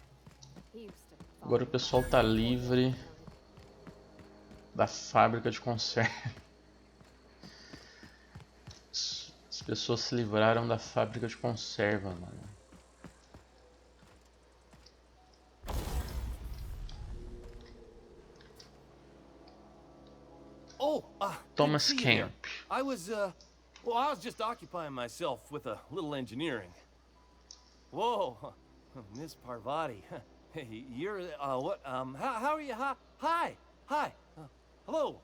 He used to Agora o pessoal tá livre da fábrica de conserva. As pessoas se livraram da fábrica de conserva, mano. Oh, Thomas good to see you Camp. there. I was just occupying myself with a little engineering. Whoa, Miss Parvati, hey, you're, what, how are you? Hi, hello.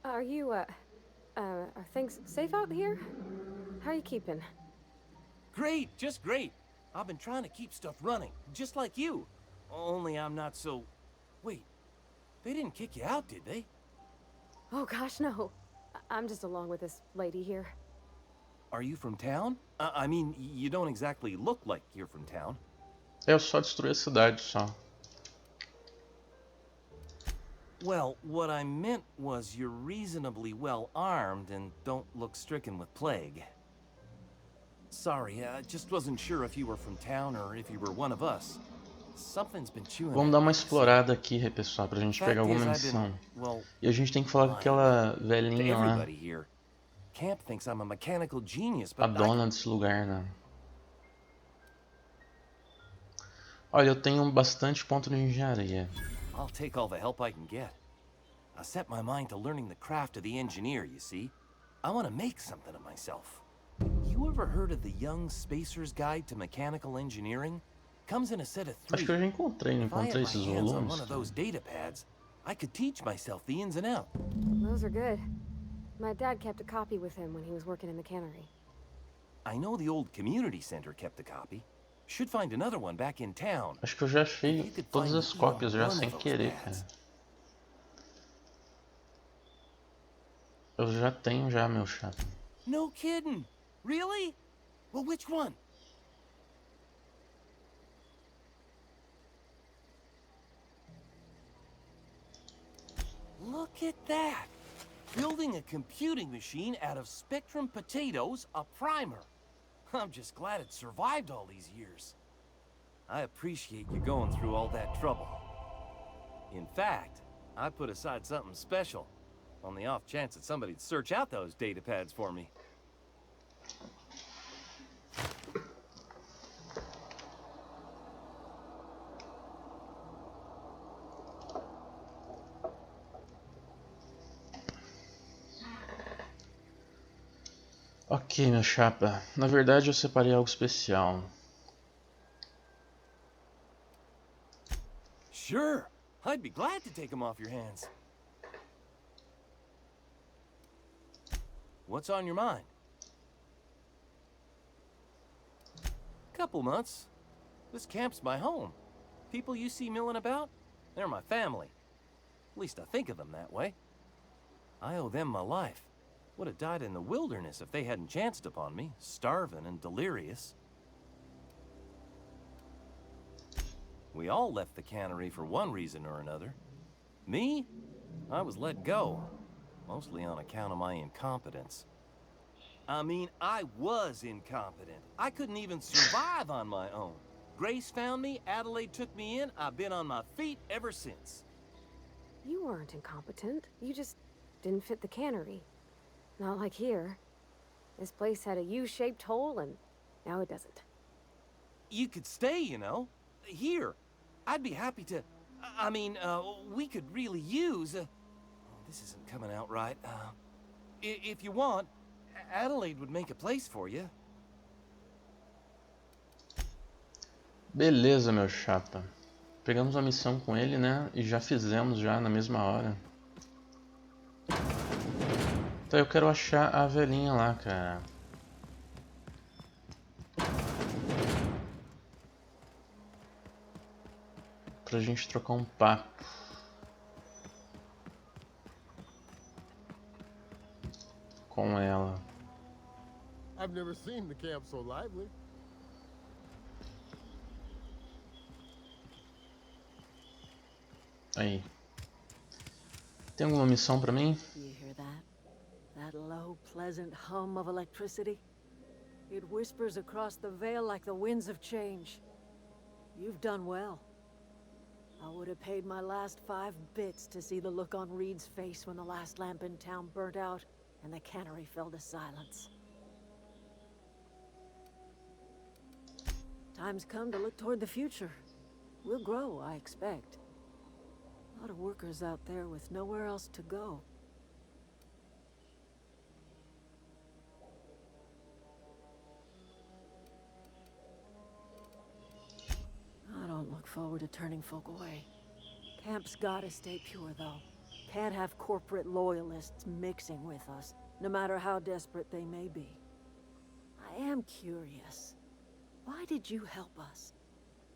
Are you, are things safe out here? How are you keeping? Great, just great. I've been trying to keep stuff running, just like you. Only I'm not so... Wait, they didn't kick you out, did they? Oh gosh, no. I'm just along with this lady here. Are you from town? I mean, you don't exactly look like you're from town. Eu só destruí a cidade, só. Well, what I meant was you're reasonably well armed and don't look stricken with plague. Sorry, I just wasn't sure if you were from town or if you were one of us. Something's been chewing Vamos at dar uma me, explorada aqui, pessoal, pra gente pegar alguma missão. E a gente tem que falar com aquela velhinha lá, everybody here. Camp thinks I'm a mechanical genius, a but dona desse lugar, né? Olha, eu tenho bastante ponto de engenharia. I'll take all the help I can get. I set my mind to learning the craft of the engineer, you see? I want to make something of myself. You ever heard of the Young Spacer's Guide to Mechanical Engineering? Comes in a set of Acho 3. que eu já encontrei, não If I encontrei had my esses hands on volumes, one of cara. those data pads, I could teach myself the ins and outs. Those are good. My dad kept a copy with him when he was working in the cannery. I know the old community center kept a copy. Should find another one back in town. Acho que eu já If you achei could todas find as even cópias já one sem of those querer, pads. cara. Eu já tenho já, meu chapa. No kidding. Really? Well, which one? Look at that! Building a computing machine out of Spectrum potatoes, a primer. I'm just glad it survived all these years. I appreciate you going through all that trouble. In fact, I put aside something special, on the off chance that somebody'd search out those data pads for me. Ok, meu chapa. Na verdade eu separei algo especial. Sure, I'd be glad to take them off your hands. What's on your mind? Couple months. This camp's my home. People you see milling about, they're my family. At least I think of them that way. I owe them my life. Would have died in the wilderness if they hadn't chanced upon me, starving and delirious. We all left the cannery for one reason or another. Me? I was let go, mostly on account of my incompetence. I mean, I was incompetent. I couldn't even survive on my own. Grace found me, Adelaide took me in, I've been on my feet ever since. You weren't incompetent. You just didn't fit the cannery. Not like here. This place had a U-shaped hole, and now it doesn't. You could stay, you know. Here. I'd be happy to... I mean, we could really use... oh, this isn't coming out right. If you want, Adelaide would make a place for you. Beleza, meu chapa. Pegamos uma missão com ele, né? E já fizemos já na mesma hora. Então eu quero achar a velhinha lá, cara. Pra gente trocar um papo. Com ela. I've never seen the camp so lively. Aí. Tem alguma missão pra mim? You hear that? That low, pleasant hum of electricity? It whispers across the veil like the winds of change. You've done well. I would have paid my last 5 bits to see the look on Reed's face when the last lamp in town burnt out and the cannery fell to silence. Time's come to look toward the future. We'll grow, I expect. A lot of workers out there with nowhere else to go. I don't look forward to turning folk away. Camp's gotta stay pure, though. Can't have corporate loyalists mixing with us, no matter how desperate they may be. I am curious. Why did you help us?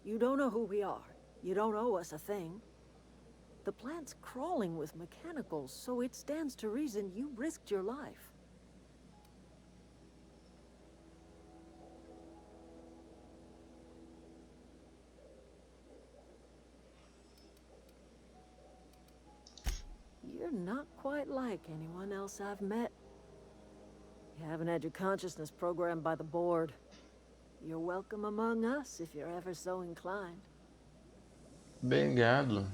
You don't know who we are. You don't owe us a thing. The plant's crawling with mechanicals, so it stands to reason you risked your life. You're not quite like anyone else I've met. You haven't had your consciousness programmed by the board. You're welcome among us if you're ever so inclined. Obrigado.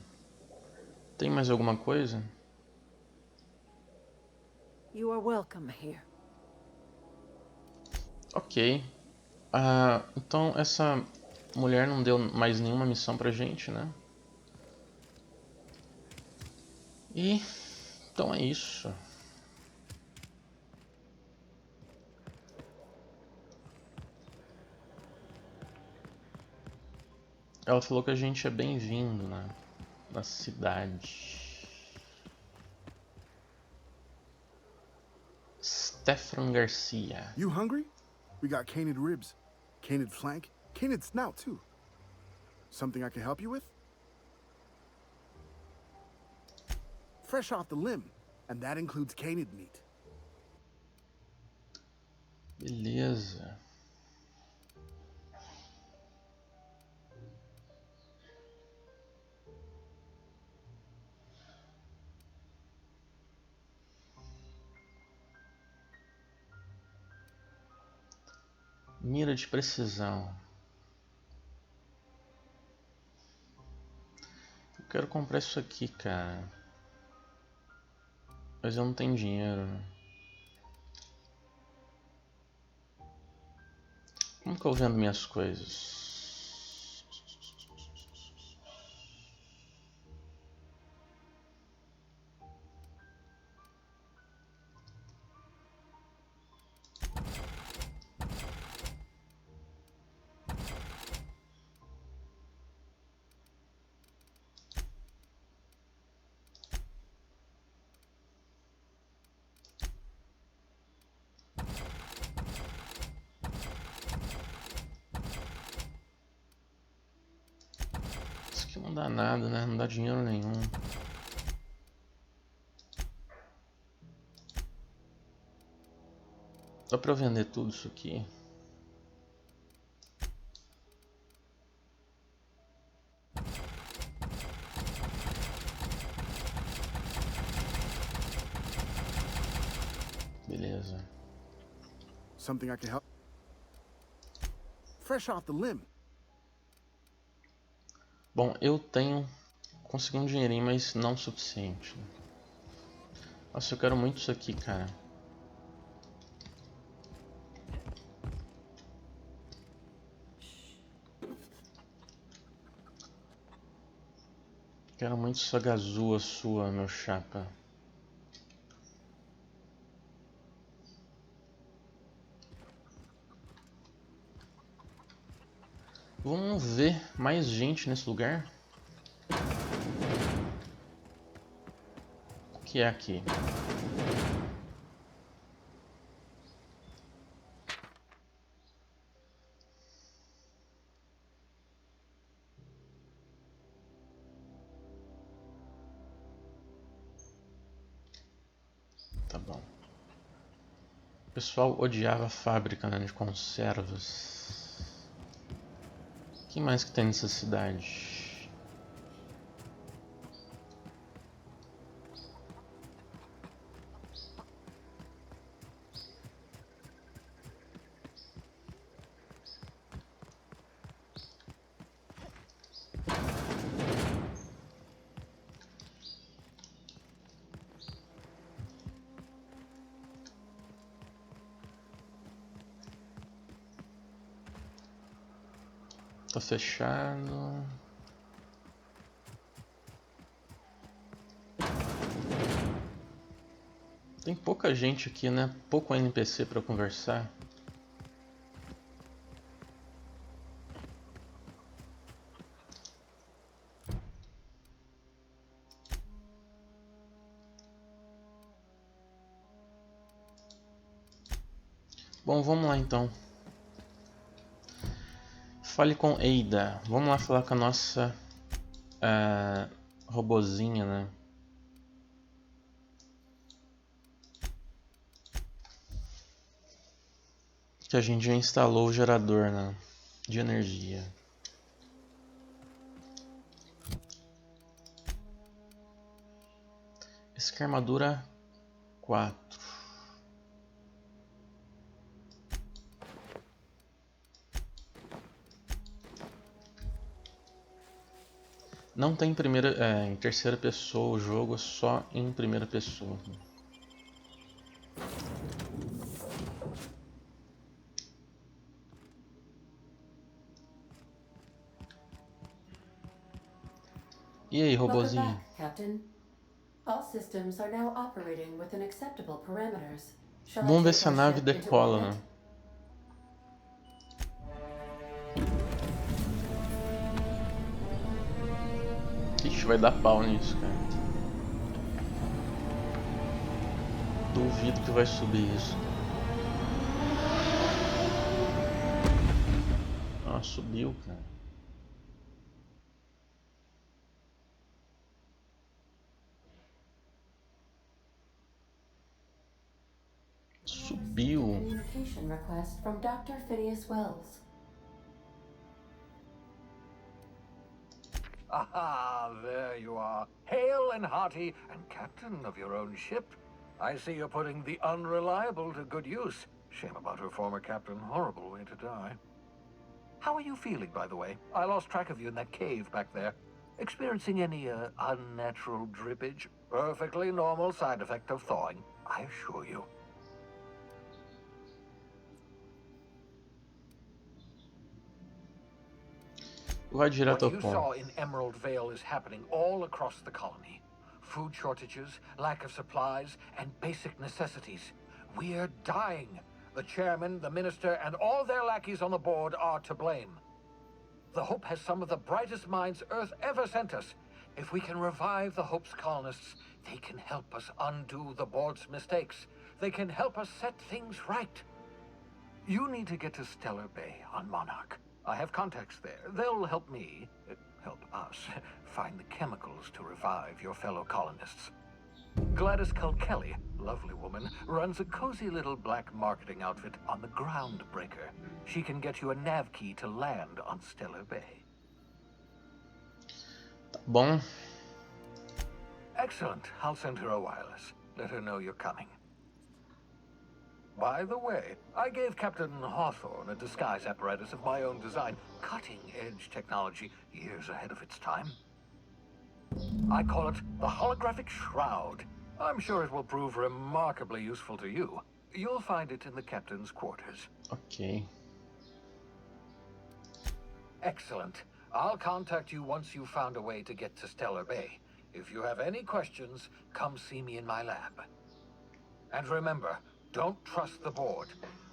Tem mais alguma coisa? You are welcome here. Ok. Então essa mulher não deu mais nenhuma missão pra gente, né? E então é isso. Ela falou que a gente é bem-vindo, né? Na cidade. Stefan Garcia. You hungry? We got canid ribs, canid flank, canid snout too. Something I can help you with? Fresh off the limb, and that includes canid meat. Beleza. Mira de precisão. Eu quero comprar isso aqui, cara. Mas eu não tenho dinheiro, né? Como que eu vendo minhas coisas? Isso aqui não dá nada, né? Não dá dinheiro nenhum. Dá pra eu vender tudo isso aqui? Beleza. Something I can help. Fresh off the limb. Bom, eu consegui um dinheirinho, mas não o suficiente. Nossa, eu quero muito isso aqui, cara. Quero muito essa gazua sua, meu chapa. Vamos ver mais gente nesse lugar? O que é aqui? Tá bom. O pessoal odiava a fábrica, né, de conservas. O que mais que tem nessa cidade? Tá fechado. Tem pouca gente aqui, né? Pouco NPC pra conversar. Bom, vamos lá então. Fale com Ada. Vamos lá falar com a nossa robozinha, né? Que a gente já instalou o gerador, né, de energia. Essa aqui é a armadura 4. Não tem em terceira pessoa, o jogo é só em primeira pessoa. E aí, Welcome robozinho? back, Captain. All systems are now operating within acceptable parameters. Shall I Vamos ver take se a our nave ship into decola, orbit? né? gente vai dar pau nisso, cara. Duvido que vai subir isso. Ah, subiu, cara. Subiu. Communication request from Dr. Phineas Wells. Aha, there you are. Hale and hearty, and captain of your own ship. I see you're putting the unreliable to good use. Shame about her former captain. Horrible way to die. How are you feeling, by the way? I lost track of you in that cave back there. Experiencing any, unnatural drippage? Perfectly normal side effect of thawing, I assure you. Vai direto ao What you ponto. saw in Emerald Vale is happening all across the colony. Food shortages, lack of supplies, and basic necessities. We're dying. The chairman, the minister, and all their lackeys on the board are to blame. The Hope has some of the brightest minds Earth ever sent us. If we can revive the Hope's colonists, they can help us undo the board's mistakes. They can help us set things right. You need to get to Stellar Bay on Monarch. I have contacts there. They'll help me, help us, find the chemicals to revive your fellow colonists. Gladys Kelly, lovely woman, runs a cozy little black marketing outfit on the Groundbreaker. She can get you a nav key to land on Stellar Bay. Tá bom. Excellent. I'll send her a wireless. Let her know you're coming. By the way, I gave Captain Hawthorne a disguise apparatus of my own design. Cutting-edge technology, years ahead of its time. I call it the holographic shroud. I'm sure it will prove remarkably useful to you. You'll find it in the captain's quarters. Ok. Excellent. I'll contact you once you've found a way to get to Stellar Bay. If you have any questions, come see me in my lab. And remember, don't trust the board.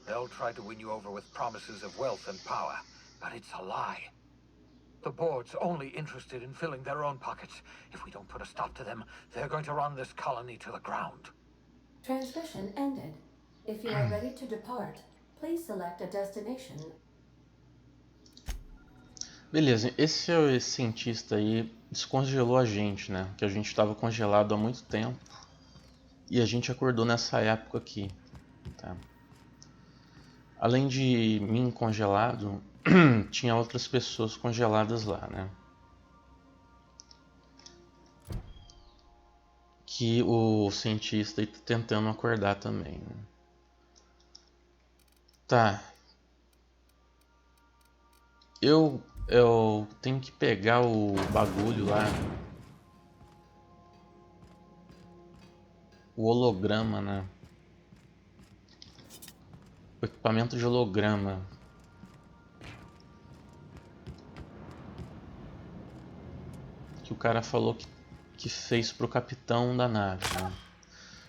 They'll try to win you over with promises of wealth and power, but it's a lie. The board's only interested in filling their own pockets. If we don't put a stop to them, they're going to run this colony to the ground. Transmission ended. If you are ready to depart, please select a destination. Beleza, esse cientista aí descongelou a gente, né? Que a gente estava congelado há muito tempo. E a gente acordou nessa época aqui, tá? Além de mim congelado, tinha outras pessoas congeladas lá, né? Que o cientista está tentando acordar também, né? Tá. Eu tenho que pegar o bagulho lá. O holograma, né? O equipamento de holograma. Que o cara falou que fez pro capitão da nave, né?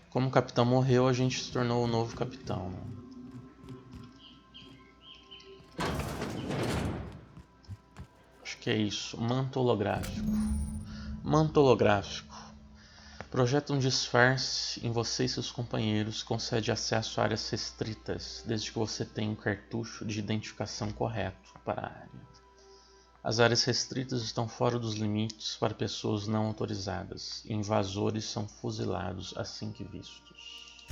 Como o capitão morreu, a gente se tornou o novo capitão, né? Acho que é isso. Manto holográfico. Manto holográfico. Projeta um disfarce em você e seus companheiros, concede acesso a áreas restritas, desde que você tenha um cartucho de identificação correto para a área. As áreas restritas estão fora dos limites para pessoas não autorizadas. Invasores são fuzilados assim que vistos.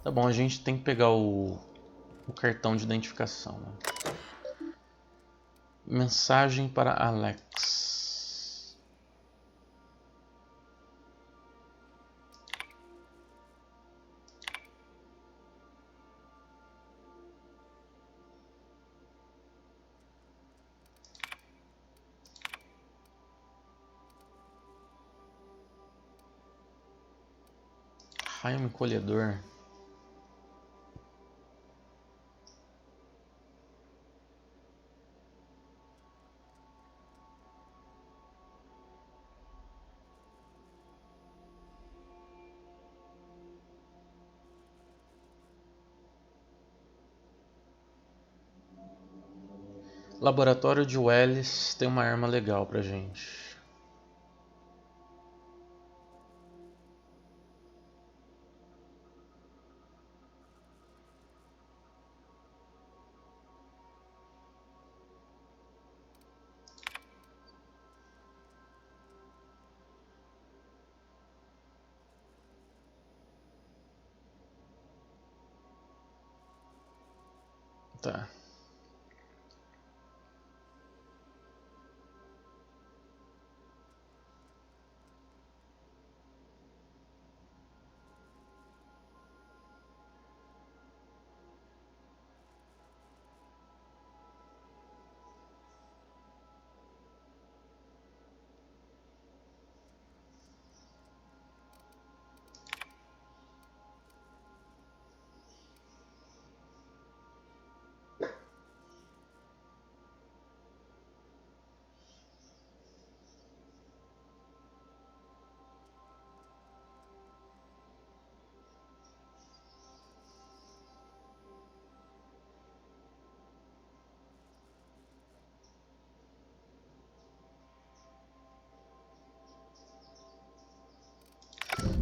Tá bom, a gente tem que pegar o cartão de identificação, né? Mensagem para Alex. Raio encolhedor. Laboratório de Wells tem uma arma legal pra gente. Tá.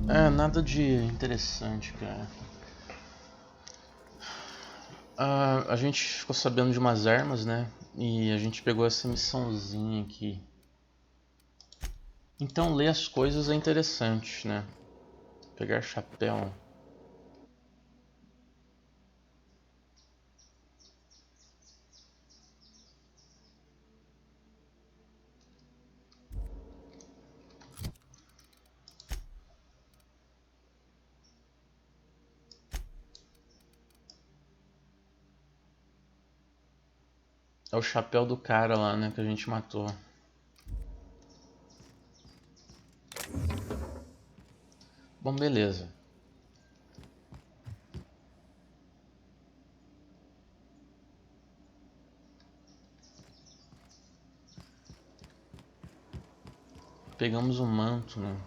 É, nada de interessante, cara. A gente ficou sabendo de umas armas, né? E a gente pegou essa missãozinha aqui. Então ler as coisas é interessante, né? Pegar chapéu. É o chapéu do cara lá, né? Que a gente matou. Bom, beleza. Pegamos o manto, né?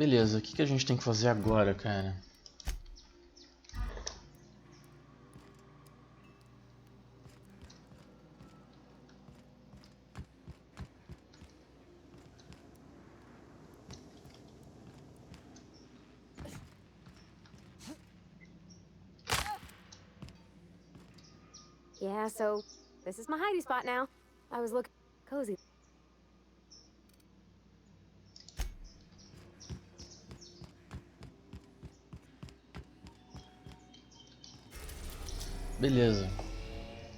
Beleza, o que a gente tem que fazer agora, cara? Yeah, so this is my hidey spot now. I was looking cozy. Beleza.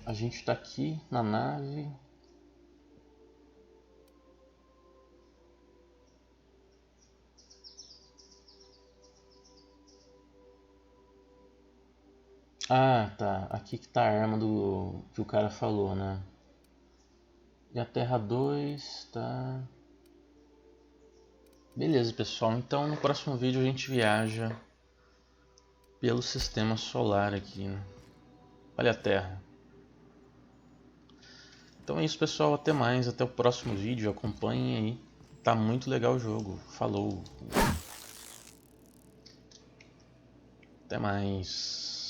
A gente tá aqui na nave. Ah, tá. Aqui que tá a arma do que o cara falou, né? E a Terra 2, tá. Beleza, pessoal. Então no próximo vídeo a gente viaja pelo sistema solar aqui, né? Olha a Terra. Então é isso, pessoal. Até mais. Até o próximo vídeo. Acompanhem aí. Tá muito legal o jogo. Falou. Até mais.